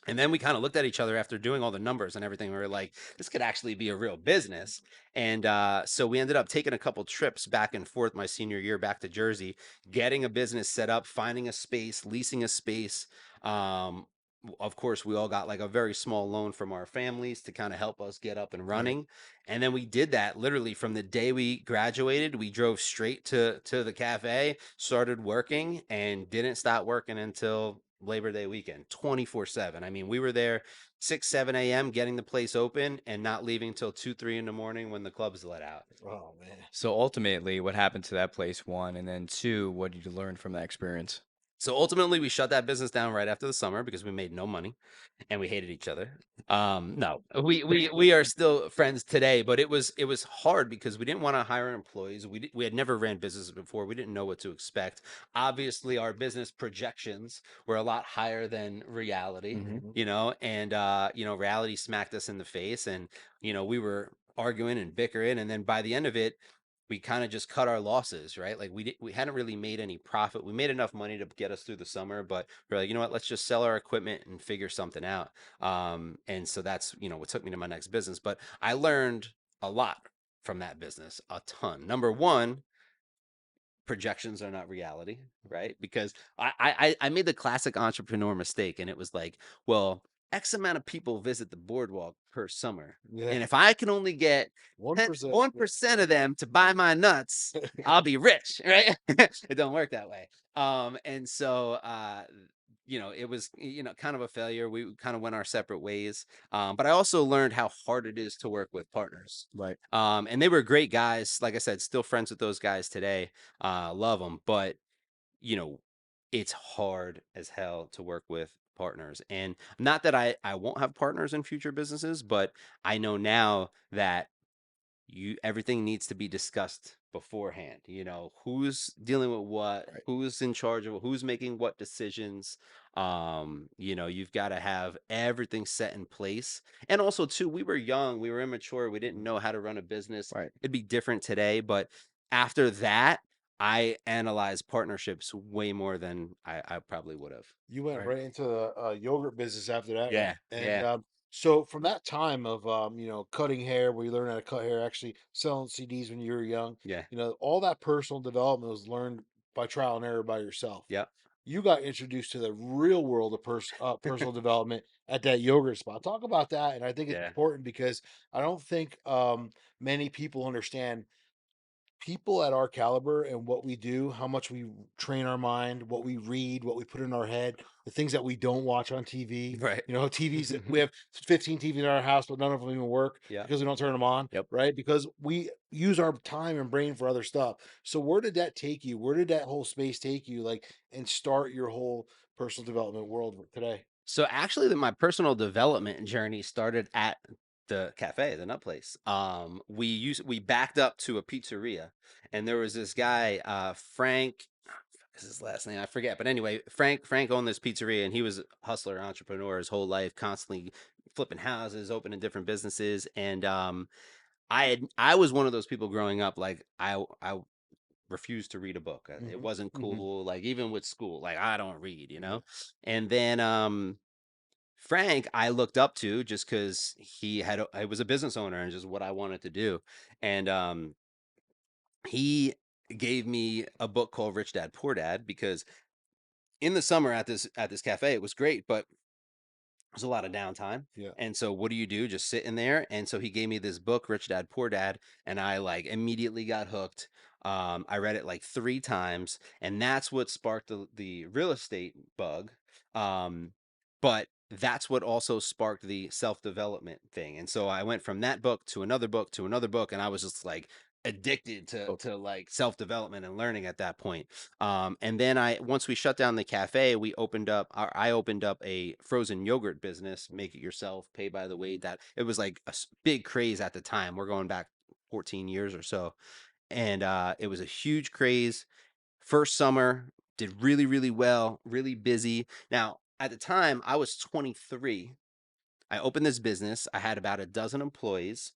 Speaker 2: And then we kind of looked at each other after doing all the numbers and everything. We were like, this could actually be a real business. And so we ended up taking a couple trips back and forth my senior year back to Jersey, getting a business set up, finding a space, leasing a space. Of course, we all got like a very small loan from our families to kind of help us get up and
Speaker 1: Right.
Speaker 2: running. And then we did that literally from the day we graduated. We drove straight to the cafe, started working, and didn't stop working until Labor Day weekend, 24/7. I mean, we were there 6, 7 a.m. getting the place open and not leaving till 2, 3 in the morning when the clubs let out.
Speaker 1: Oh man.
Speaker 3: So ultimately, what happened to that place, one, and then two, what did you learn from that experience?
Speaker 2: So ultimately, we shut that business down right after the summer because we made no money and we hated each other. No, we are still friends today, but it was hard because we didn't want to hire employees. We had never ran businesses before. We didn't know what to expect. Obviously, our business projections were a lot higher than reality,
Speaker 3: Mhm.
Speaker 2: and reality smacked us in the face, and we were arguing and bickering, and then by the end of it, we kind of just cut our losses, right? Like we hadn't really made any profit. We made enough money to get us through the summer, but we're like, you know what, let's just sell our equipment and figure something out. And so that's, what took me to my next business. But I learned a lot from that business, a ton. Number one, projections are not reality, right? Because I made the classic entrepreneur mistake, and it was like, well, X amount of people visit the boardwalk per summer,
Speaker 1: Yeah.
Speaker 2: and if I can only get
Speaker 1: 1%.
Speaker 2: 1% of them to buy my nuts, I'll be rich, right? It don't work that way. And so it was kind of a failure. We kind of went our separate ways. But I also learned how hard it is to work with partners.
Speaker 3: Right.
Speaker 2: And they were great guys. Like I said, still friends with those guys today. Love them, but you know, it's hard as hell to work with partners. And not that I won't have partners in future businesses, but I know now that everything needs to be discussed beforehand. Who's dealing with what,
Speaker 3: Right.
Speaker 2: who's in charge of who's making what decisions. You've got to have everything set in place. And also too, we were young, we were immature, we didn't know how to run a business.
Speaker 3: Right.
Speaker 2: It'd be different today, but after that, I analyzed partnerships way more than I probably would have.
Speaker 1: You went
Speaker 3: Right.
Speaker 1: right into the yogurt business after that,
Speaker 2: Yeah,
Speaker 1: and
Speaker 2: yeah,
Speaker 1: so from that time of cutting hair, where you learn how to cut hair, actually selling CDs when you were young,
Speaker 2: yeah,
Speaker 1: all that personal development was learned by trial and error by yourself.
Speaker 2: yeah,
Speaker 1: You got introduced to the real world of personal development at that yogurt spot. Talk about that, and I think it's
Speaker 2: yeah.
Speaker 1: important because I don't think many people understand people at our caliber and what we do, how much we train our mind, what we read, what we put in our head, the things that we don't watch on TV.
Speaker 2: Right.
Speaker 1: TVs, we have 15 TVs in our house, but none of them even work
Speaker 2: Yeah.
Speaker 1: because we don't turn them on,
Speaker 2: Yep.
Speaker 1: right? Because we use our time and brain for other stuff. So where did that take you? Where did that whole space take you, like, and start your whole personal development world today?
Speaker 2: So actually, my personal development journey started at the cafe, the nut place. We backed up to a pizzeria, and there was this guy, Frank. Is his last name? I forget. But anyway, Frank owned this pizzeria, and he was a hustler, entrepreneur his whole life, constantly flipping houses, opening different businesses. And I was one of those people growing up, like I refused to read a book. It wasn't cool. Like even with school, like I don't read, you know. And then Frank, I looked up to just because I was a business owner and just what I wanted to do. And he gave me a book called Rich Dad Poor Dad because in the summer at this cafe it was great, but there's a lot of downtime.
Speaker 1: Yeah.
Speaker 2: And so what do you do? Just sit in there. And so he gave me this book, Rich Dad Poor Dad, and I like immediately got hooked. I read it like 3 times, and that's what sparked the real estate bug. But that's what also sparked the self-development thing. And so I went from that book to another book to another book, and I was just like addicted to like self-development and learning at that point. And then once we shut down the cafe, I opened up a frozen yogurt business, make it yourself, pay by the weight. That it was like a big craze at the time. We're going back 14 years or so. And it was a huge craze. First summer, did really, really well, really busy. Now, at the time, I was 23. I opened this business. I had about a dozen employees.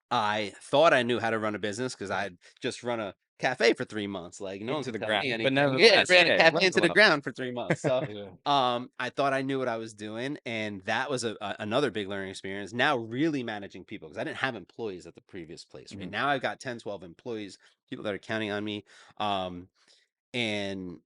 Speaker 2: I thought I knew how to run a business because I'd just run a cafe for 3 months. Like no one
Speaker 3: Into
Speaker 2: could
Speaker 3: the
Speaker 2: tell me
Speaker 3: ground.
Speaker 2: anything.
Speaker 3: But
Speaker 2: Yeah,
Speaker 3: nevertheless,
Speaker 2: ran a
Speaker 3: yeah,
Speaker 2: cafe
Speaker 3: learned
Speaker 2: into
Speaker 3: a
Speaker 2: the
Speaker 3: lot.
Speaker 2: ground for 3 months. So
Speaker 1: Yeah.
Speaker 2: I thought I knew what I was doing, and that was another big learning experience. Now really managing people because I didn't have employees at the previous place. Right now I've got 10, 12 employees, people that are counting on me. And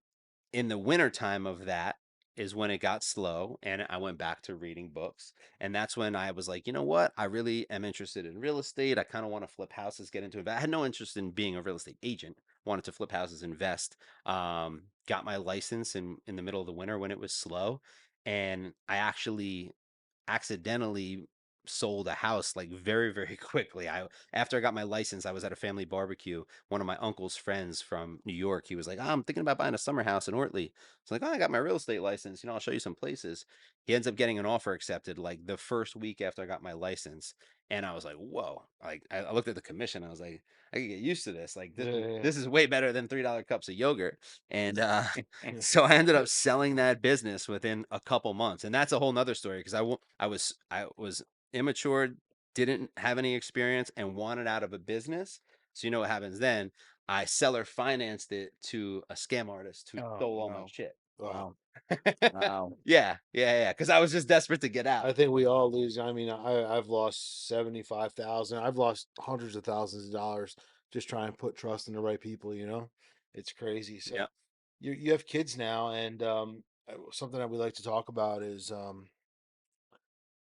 Speaker 2: in the winter time of that is when it got slow and I went back to reading books. And that's when I was like, you know what? I really am interested in real estate. I kind of want to flip houses, get into it. I had no interest in being a real estate agent. Wanted to flip houses, invest. Got my license in the middle of the winter when it was slow. And I actually accidentally sold a house like very, very quickly. After I got my license, I was at a family barbecue. One of my uncle's friends from New York, he was like, I'm thinking about buying a summer house in Ortley. So like, I got my real estate license, I'll show you some places. He ends up getting an offer accepted like the first week after I got my license. And I was like, whoa. Like I looked at the commission, I was like, I could get used to this. Like this,
Speaker 1: Yeah.
Speaker 2: this is way better than $3 cups of yogurt. And so I ended up selling that business within a couple months. And that's a whole nother story because I was immature, didn't have any experience, and wanted out of a business. So you know what happens then? I seller financed it to a scam artist who
Speaker 3: Oh
Speaker 2: stole all my
Speaker 3: no!
Speaker 2: shit.
Speaker 1: Oh,
Speaker 3: Wow! Wow!
Speaker 2: Yeah. Because I was just desperate to get
Speaker 1: I
Speaker 2: out.
Speaker 1: think we all lose. I mean, I've lost 75,000. I've lost hundreds of thousands of dollars just trying to put trust in the right people. It's crazy. So
Speaker 2: Yeah.
Speaker 1: you have kids now, and something that we like to talk about is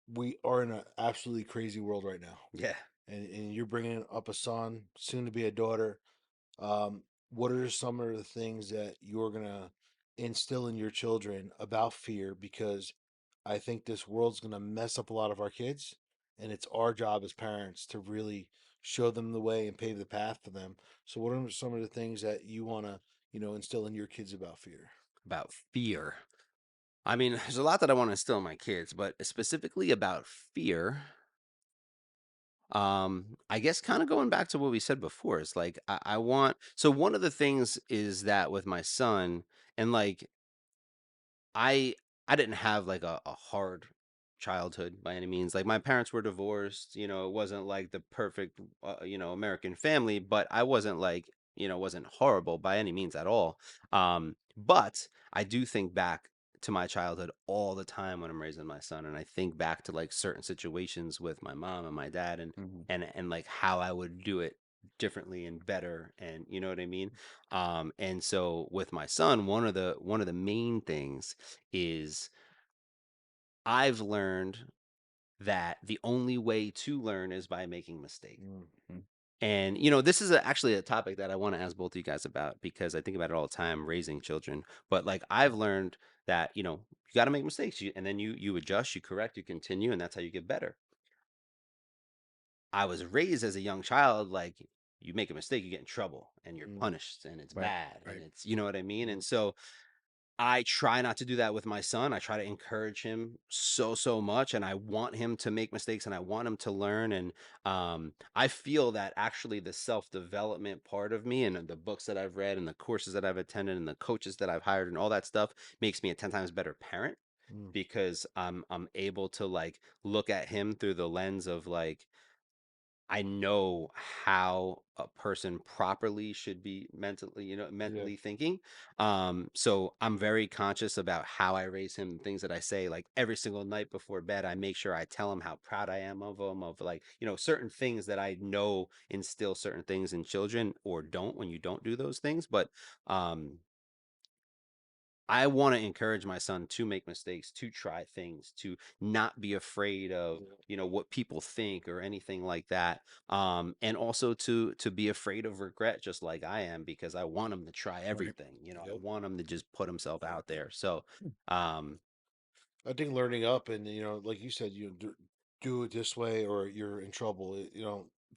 Speaker 1: we are in an absolutely crazy world right now,
Speaker 2: Yeah.
Speaker 1: and you're bringing up a son, soon to be a daughter. What are some of the things that you're gonna instill in your children about fear? Because I think this world's gonna mess up a lot of our kids, and it's our job as parents to really show them the way and pave the path for them. So, what are some of the things that you wanna, instill in your kids about fear?
Speaker 2: About fear. I mean, there's a lot that I want to instill in my kids, but specifically about fear. I guess kind of going back to what we said before, is like I want, so one of the things is that with my son, and like I I didn't have like a hard childhood by any means. Like my parents were divorced, it wasn't like the perfect American family, but I wasn't like, wasn't horrible by any means at all. But I do think back to my childhood all the time when I'm raising my son, and I think back to like certain situations with my mom and my dad, and
Speaker 3: Hmm.
Speaker 2: and like how I would do it differently and better, and you know what I mean. And so with my son, one of the main things is I've learned that the only way to learn is by making mistakes.
Speaker 1: Mm,
Speaker 2: And this is actually a topic that I want to ask both of you guys about, because I think about it all the time raising children. But like I've learned that you got to make mistakes, and then you adjust, you correct, you continue, and that's how you get better. I was raised as a young child, like you make a mistake, you get in trouble and you're
Speaker 1: mm,
Speaker 2: punished and it's
Speaker 3: Right.
Speaker 2: bad and
Speaker 3: Right.
Speaker 2: it's, you know what I mean?
Speaker 1: mm,
Speaker 2: And so I try not to do that with my son. I try to encourage him so much, and I want him to make mistakes and I want him to learn. And I feel that actually the self-development part of me, and the books that I've read and the courses that I've attended and the coaches that I've hired and all that stuff makes me a 10 times better parent,
Speaker 1: mm.
Speaker 2: because I'm able to like look at him through the lens of like I know how a person properly should be mentally,
Speaker 1: Yeah.
Speaker 2: mentally thinking. So I'm very conscious about how I raise him, and things that I say. Like every single night before bed, I make sure I tell him how proud I am of him, of like, certain things that I know instill certain things in children, or don't when you don't do those things. But um I want to encourage my son to make mistakes, to try things, to not be afraid of,
Speaker 1: Yeah.
Speaker 2: what people think or anything like that. And also to be afraid of regret, just like I am, because I want him to try
Speaker 3: Right.
Speaker 2: everything. I
Speaker 1: Yep.
Speaker 2: want him to just put himself out there. So, um,
Speaker 1: I think learning up and like you said, do it this way or you're in trouble.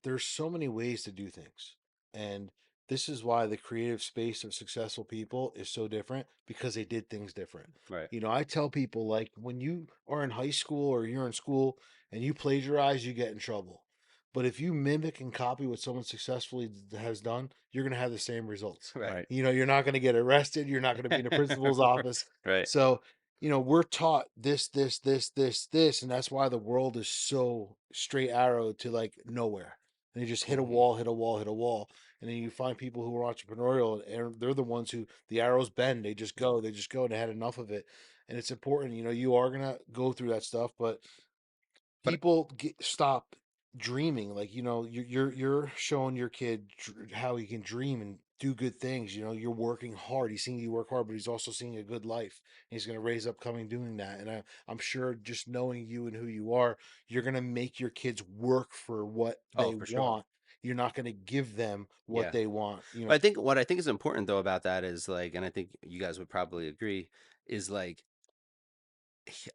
Speaker 1: There's so many ways to do things, and this is why the creative space of successful people is so different because they did things different.
Speaker 2: right,
Speaker 1: I tell people like when you are in high school or you're in school and you plagiarize, you get in trouble. But if you mimic and copy what someone successfully has done, you're going to have the same results.
Speaker 2: right,
Speaker 3: Right.
Speaker 1: You're not going to get arrested. You're not going to be in a principal's office.
Speaker 2: right.
Speaker 1: So we're taught this, and that's why the world is so straight arrow to like nowhere. And you just hit a
Speaker 2: Hmm.
Speaker 1: wall, hit a wall, hit a wall. And then you find people who are entrepreneurial and they're the ones who the arrows bend. They just go and they had enough of it. And it's important, you are gonna go through that stuff, but
Speaker 3: But
Speaker 1: people stop dreaming. Like you're showing your kid how he can dream and do good things. You're working hard. He's seeing you work hard, but he's also seeing a good life. And he's going to raise up coming doing that. And I'm sure just knowing you and who you are, you're going to make your kids work for what
Speaker 2: Oh,
Speaker 1: they
Speaker 2: for sure.
Speaker 1: want. You're not going to give them what
Speaker 2: Yeah.
Speaker 1: they want.
Speaker 2: But I think what I think is important though about that is like, and I think you guys would probably agree, is like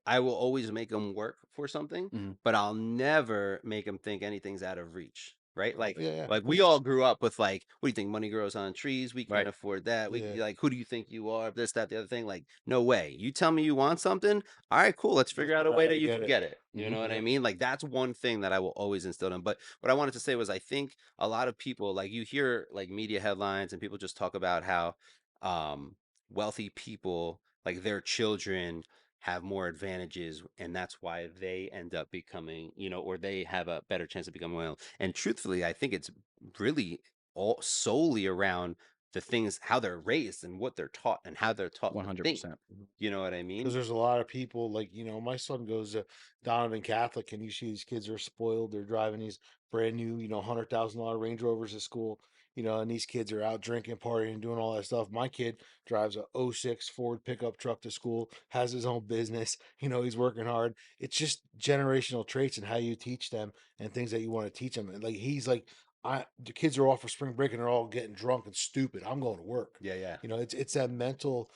Speaker 2: I will always make them work for something,
Speaker 3: mhm,
Speaker 2: but I'll never make them think anything's out of reach, right? Like
Speaker 1: Yeah, yeah,
Speaker 2: like
Speaker 1: of
Speaker 2: we all
Speaker 1: course.
Speaker 2: grew up with like, what do you think? Money grows on trees. We can't
Speaker 3: right.
Speaker 2: afford that. We
Speaker 1: Yeah,
Speaker 2: like, who do you think you are? This, that, the other thing. Like, no way. You tell me you want something. All right, cool. Let's
Speaker 1: let's
Speaker 2: figure out a
Speaker 1: figure out
Speaker 2: way
Speaker 1: how
Speaker 2: that
Speaker 1: to
Speaker 2: you
Speaker 1: get
Speaker 2: can
Speaker 1: it.
Speaker 2: get it. You know what I
Speaker 1: Yep.
Speaker 2: mean? Like that's one thing that I will always instill in. But what I wanted to say was, I think a lot of people, like you hear like media headlines and people just talk about how um wealthy people, like their children have more advantages, and that's why they end up becoming, or they have a better chance of becoming well. And truthfully, I think it's really all solely around the things, how they're raised and what they're taught and how they're taught to think.
Speaker 3: 100%.
Speaker 2: You know what I
Speaker 1: Because
Speaker 2: mean?
Speaker 1: there's a lot of people like my son goes to Donovan Catholic, and you see these kids are spoiled. They're driving these brand new $100,000 Range Rovers to school. And these kids are out drinking, partying, doing all that stuff. My kid drives a '06 Ford pickup truck to school, has his own business. He's working hard. It's just generational traits and how you teach them and things that you want to teach them. And like he's like, the kids are off for spring break and they're all getting drunk and stupid. I'm going to work.
Speaker 2: Yeah, yeah.
Speaker 1: It's that mental,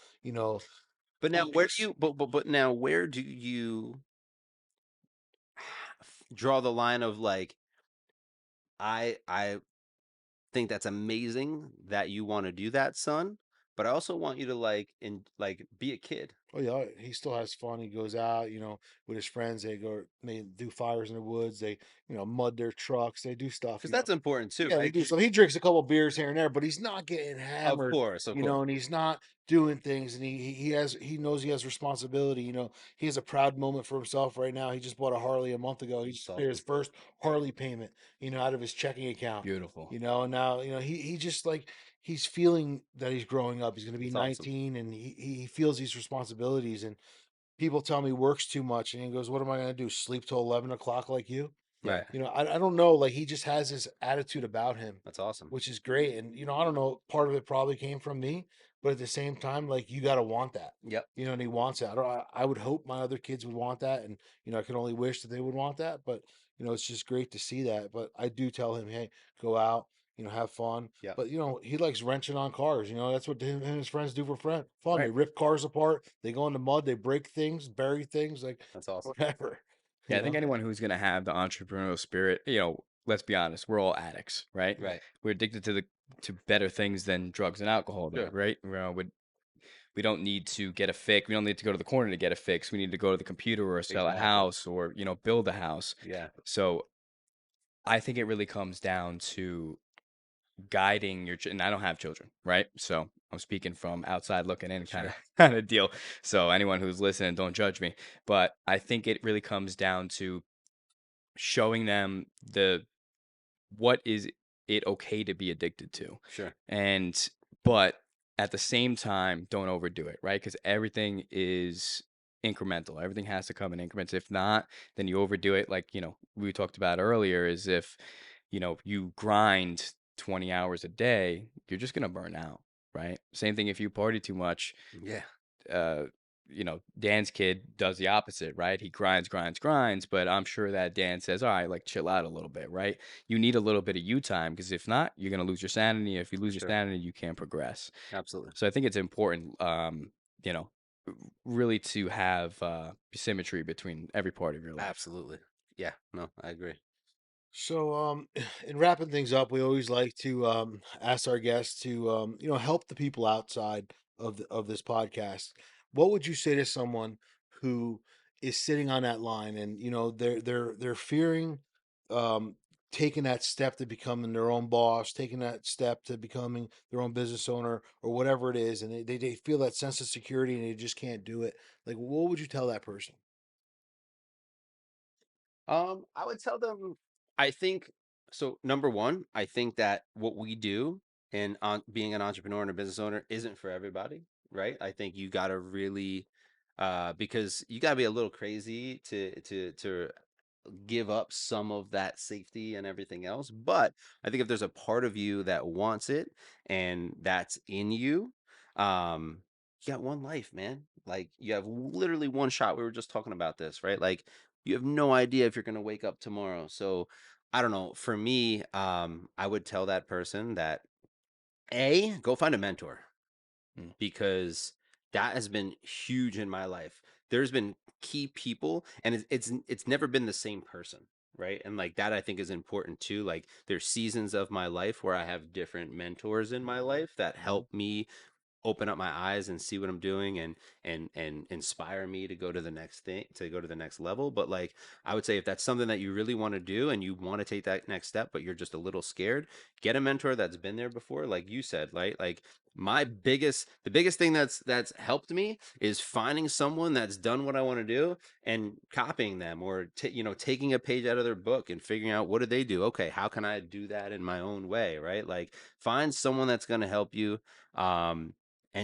Speaker 2: But now where do
Speaker 1: focus.
Speaker 2: you but now where do you draw the line of like, I think that's amazing that you want to do that, son, but I also want you to like be a kid.
Speaker 1: Oh yeah, he still has fun. He goes out, with his friends. They do fires in the woods. They, mud their trucks. They do stuff,
Speaker 2: Because that's important too,
Speaker 1: Yeah, they
Speaker 2: right?
Speaker 1: do stuff. He drinks a couple beers here and there, but he's not getting
Speaker 2: Of
Speaker 1: hammered,
Speaker 2: course, of course.
Speaker 1: and he's not doing things. And he knows he has responsibility. He has a proud moment for himself right now. He just bought a Harley a month ago. He
Speaker 2: It's
Speaker 1: just paid his
Speaker 2: awesome.
Speaker 1: first Harley payment, out of his checking account.
Speaker 3: Beautiful.
Speaker 1: And now he just like he's feeling that he's growing up. He's going to be
Speaker 2: It's awesome.
Speaker 1: 19, and he feels these responsibilities. And people tell me he works too much, and he goes, "What am I going to do? Sleep till 11 o'clock like you?"
Speaker 2: Yeah,
Speaker 3: Right.
Speaker 1: I don't know. Like he just has this attitude about him,
Speaker 2: that's awesome.
Speaker 1: which is great. And I don't know. Part of it probably came from me, but at the same time, like you got to want that.
Speaker 2: Yep.
Speaker 1: And he wants it. I would hope my other kids would want that, and I can only wish that they would want that. But it's just great to see that. But I do tell him, hey, go out, have fun.
Speaker 2: Yep.
Speaker 1: But he likes wrenching on cars. That's what him and his friends do for fun. They
Speaker 3: Right.
Speaker 1: rip cars apart. They go in the mud. They break things, bury things, like
Speaker 2: That's awesome.
Speaker 1: whatever.
Speaker 3: Yeah,
Speaker 1: You
Speaker 3: I think
Speaker 1: know.
Speaker 3: anyone who's going to have the entrepreneurial spirit, let's be honest, we're all addicts, right?
Speaker 2: Right.
Speaker 3: We're addicted to better things than drugs and alcohol, though,
Speaker 2: Sure.
Speaker 3: right? We don't need to get a fix. We don't need to go to the corner to get a fix. We need to go to the computer or sell a
Speaker 2: Exactly.
Speaker 3: house or, build a house.
Speaker 2: Yeah.
Speaker 3: So I think it really comes down to guiding and I don't have children, right? So I'm speaking from outside looking in kind of
Speaker 2: Sure.
Speaker 3: kind of deal. So anyone who's listening, don't judge me. But I think it really comes down to showing them what is it okay to be addicted to.
Speaker 2: Sure.
Speaker 3: And but at the same time, don't overdo it, right? Because everything is incremental. Everything has to come in increments. If not, then you overdo it. Like, we talked about earlier, is if, you grind 20 hours a day, you're just gonna burn out, right? Same thing if you party too much.
Speaker 2: Yeah.
Speaker 3: uh Dan's kid does the opposite, right? He grinds, but I'm sure that Dan says, all right, like chill out a little bit, right? You need a little bit of you time, because if not, you're going to lose your sanity. If you lose your
Speaker 2: Sure.
Speaker 3: sanity, you can't progress.
Speaker 2: Absolutely.
Speaker 3: So I think it's important, you know, really to have symmetry between every part of your life.
Speaker 2: Absolutely. Yeah. No, I agree.
Speaker 1: So, in wrapping things up, we always like to ask our guests to, help the people outside of this podcast. What would you say to someone who is sitting on that line, and they're fearing um, taking that step to becoming their own boss, taking that step to becoming their own business owner, or whatever it is, and they feel that sense of security and they just can't do it. Like, what would you tell that person?
Speaker 2: I would tell them, I think so. Number one, I think that what we do and on being an entrepreneur and a business owner isn't for everybody, right? I think you got to really, because you got to be a little crazy to give up some of that safety and everything else. But I think if there's a part of you that wants it and that's in you, um, you got one life, man. Like you have literally one shot. We were just talking about this, right? Like you have no idea if you're going to wake up tomorrow. So I don't know. For me, I would tell that person that go find a mentor,
Speaker 3: Mm.
Speaker 2: because that has been huge in my life. There's been key people, and it's never been the same person, right? And like that I think is important too. Like there's seasons of my life where I have different mentors in my life that help me open up my eyes and see what I'm doing, and inspire me to go to the next thing, to go to the next level. But like I would say, if that's something that you really want to do and you want to take that next step but you're just a little scared, get a mentor that's been there before. Like you said, right? Like the biggest thing that's helped me is finding someone that's done what I want to do and copying them, or taking a page out of their book and figuring out what did they do. Okay, how can I do that in my own way, right? Like find someone that's going to help you, and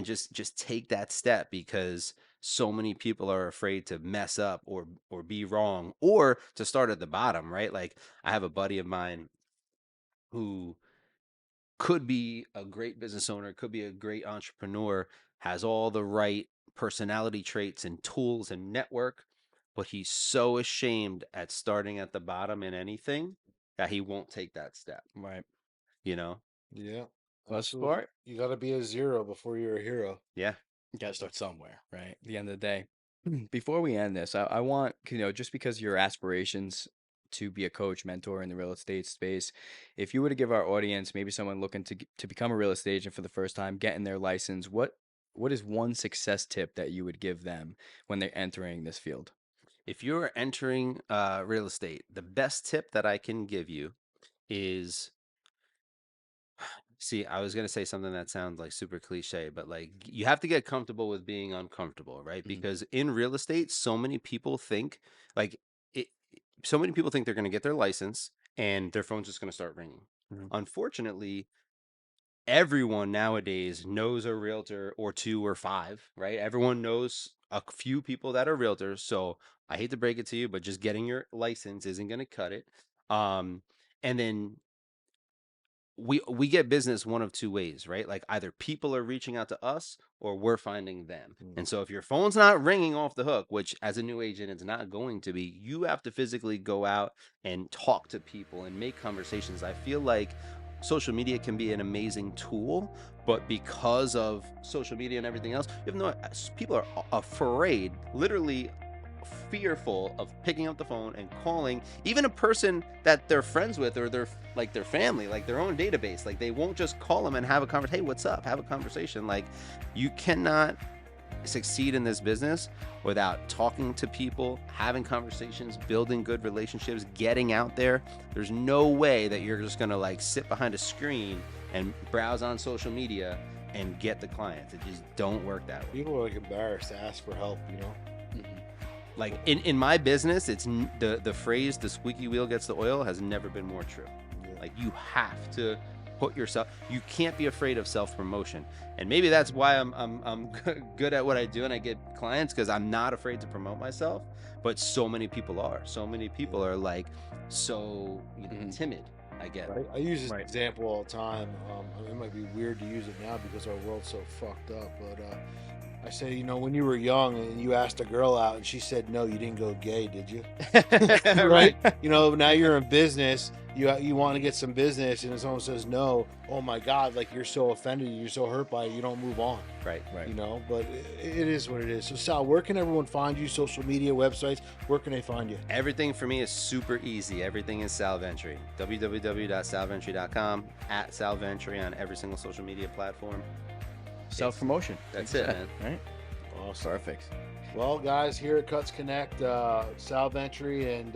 Speaker 2: just take that step, because so many people are afraid to mess up or be wrong or to start at the bottom, right? Like I have a buddy of mine who could be a great business owner, could be a great entrepreneur, has all the right personality traits and tools and network, but he's so ashamed at starting at the bottom in anything that he won't take that step,
Speaker 3: Right.
Speaker 2: you know?
Speaker 1: Yeah,
Speaker 3: That's
Speaker 1: absolutely.
Speaker 3: smart.
Speaker 1: You got to be a zero before you're a hero.
Speaker 2: Yeah.
Speaker 3: You gotta start somewhere, right? At the end of the day. Before we end this, I want, just because your aspirations to be a coach, mentor in the real estate space, if you were to give our audience, maybe someone looking to become a real estate agent for the first time, getting their license, what is one success tip that you would give them when they're entering this field?
Speaker 2: If you're entering real estate, the best tip that I can give you is, see, I was going to say something that sounds like super cliche, but like you have to get comfortable with being uncomfortable, right?
Speaker 3: Mhm.
Speaker 2: Because in real estate, so many people think like it, so many people think they're going to get their license and their phone's just going to start ringing.
Speaker 3: Mhm.
Speaker 2: Unfortunately, everyone nowadays knows a realtor or two or five, right? Everyone knows a few people that are realtors. So I hate to break it to you, but just getting your license isn't going to cut it. And then we get business one of two ways, right? Like either people are reaching out to us or we're finding them. And so if your phone's not ringing off the hook, which as a new agent it's not going to be, you have to physically go out and talk to people and make conversations. I feel like social media can be an amazing tool, but because of social media and everything else, even though people are afraid, literally fearful of picking up the phone and calling even a person that they're friends with, or their family, like their own database. Like they won't just call them and have a conversation. Hey, what's up? Have a conversation. Like you cannot succeed in this business without talking to people, having conversations, building good relationships, getting out there. There's no way that you're just gonna like sit behind a screen and browse on social media and get the clients. It just don't work that way.
Speaker 1: People are like embarrassed to ask for help, you know?
Speaker 2: Like in my business, it's the phrase "the squeaky wheel gets the oil" has never been more true.
Speaker 1: Yeah.
Speaker 2: Like you have to put yourself. You can't be afraid of self promotion, and maybe that's why I'm good at what I do and I get clients, because I'm not afraid to promote myself. But so many people are. So many people are like so timid. I get.
Speaker 1: Right? I use this example all the time. It might be weird to use it now because our world's so fucked up, but I say, when you were young and you asked a girl out and she said no, you didn't go gay, did you? Right? Now you're in business, you want to get some business, and if someone says no, oh my God, like you're so offended, you're so hurt by it, you don't move on.
Speaker 2: Right.
Speaker 1: But it is what it is. So Sal, where can everyone find you? Social media, websites, where can they find you?
Speaker 2: Everything for me is super easy. Everything is Sal Ventre. www.salventre.com, at Sal Ventre on every single social media platform.
Speaker 3: Self-promotion.
Speaker 2: That's it, man.
Speaker 3: Right?
Speaker 1: Awesome.
Speaker 3: Perfect.
Speaker 1: Well, guys, here at Cuts Connect, Sal Ventre, and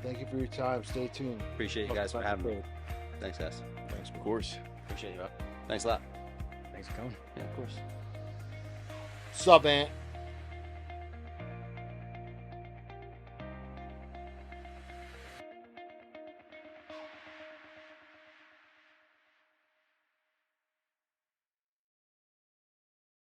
Speaker 1: thank you for your time. Stay tuned.
Speaker 2: Appreciate you guys for having me. Thanks, guys.
Speaker 1: Thanks,
Speaker 3: Of course.
Speaker 2: Appreciate you. Thanks a lot.
Speaker 3: Thanks for coming.
Speaker 2: Yeah, of course.
Speaker 1: Sup, Ant?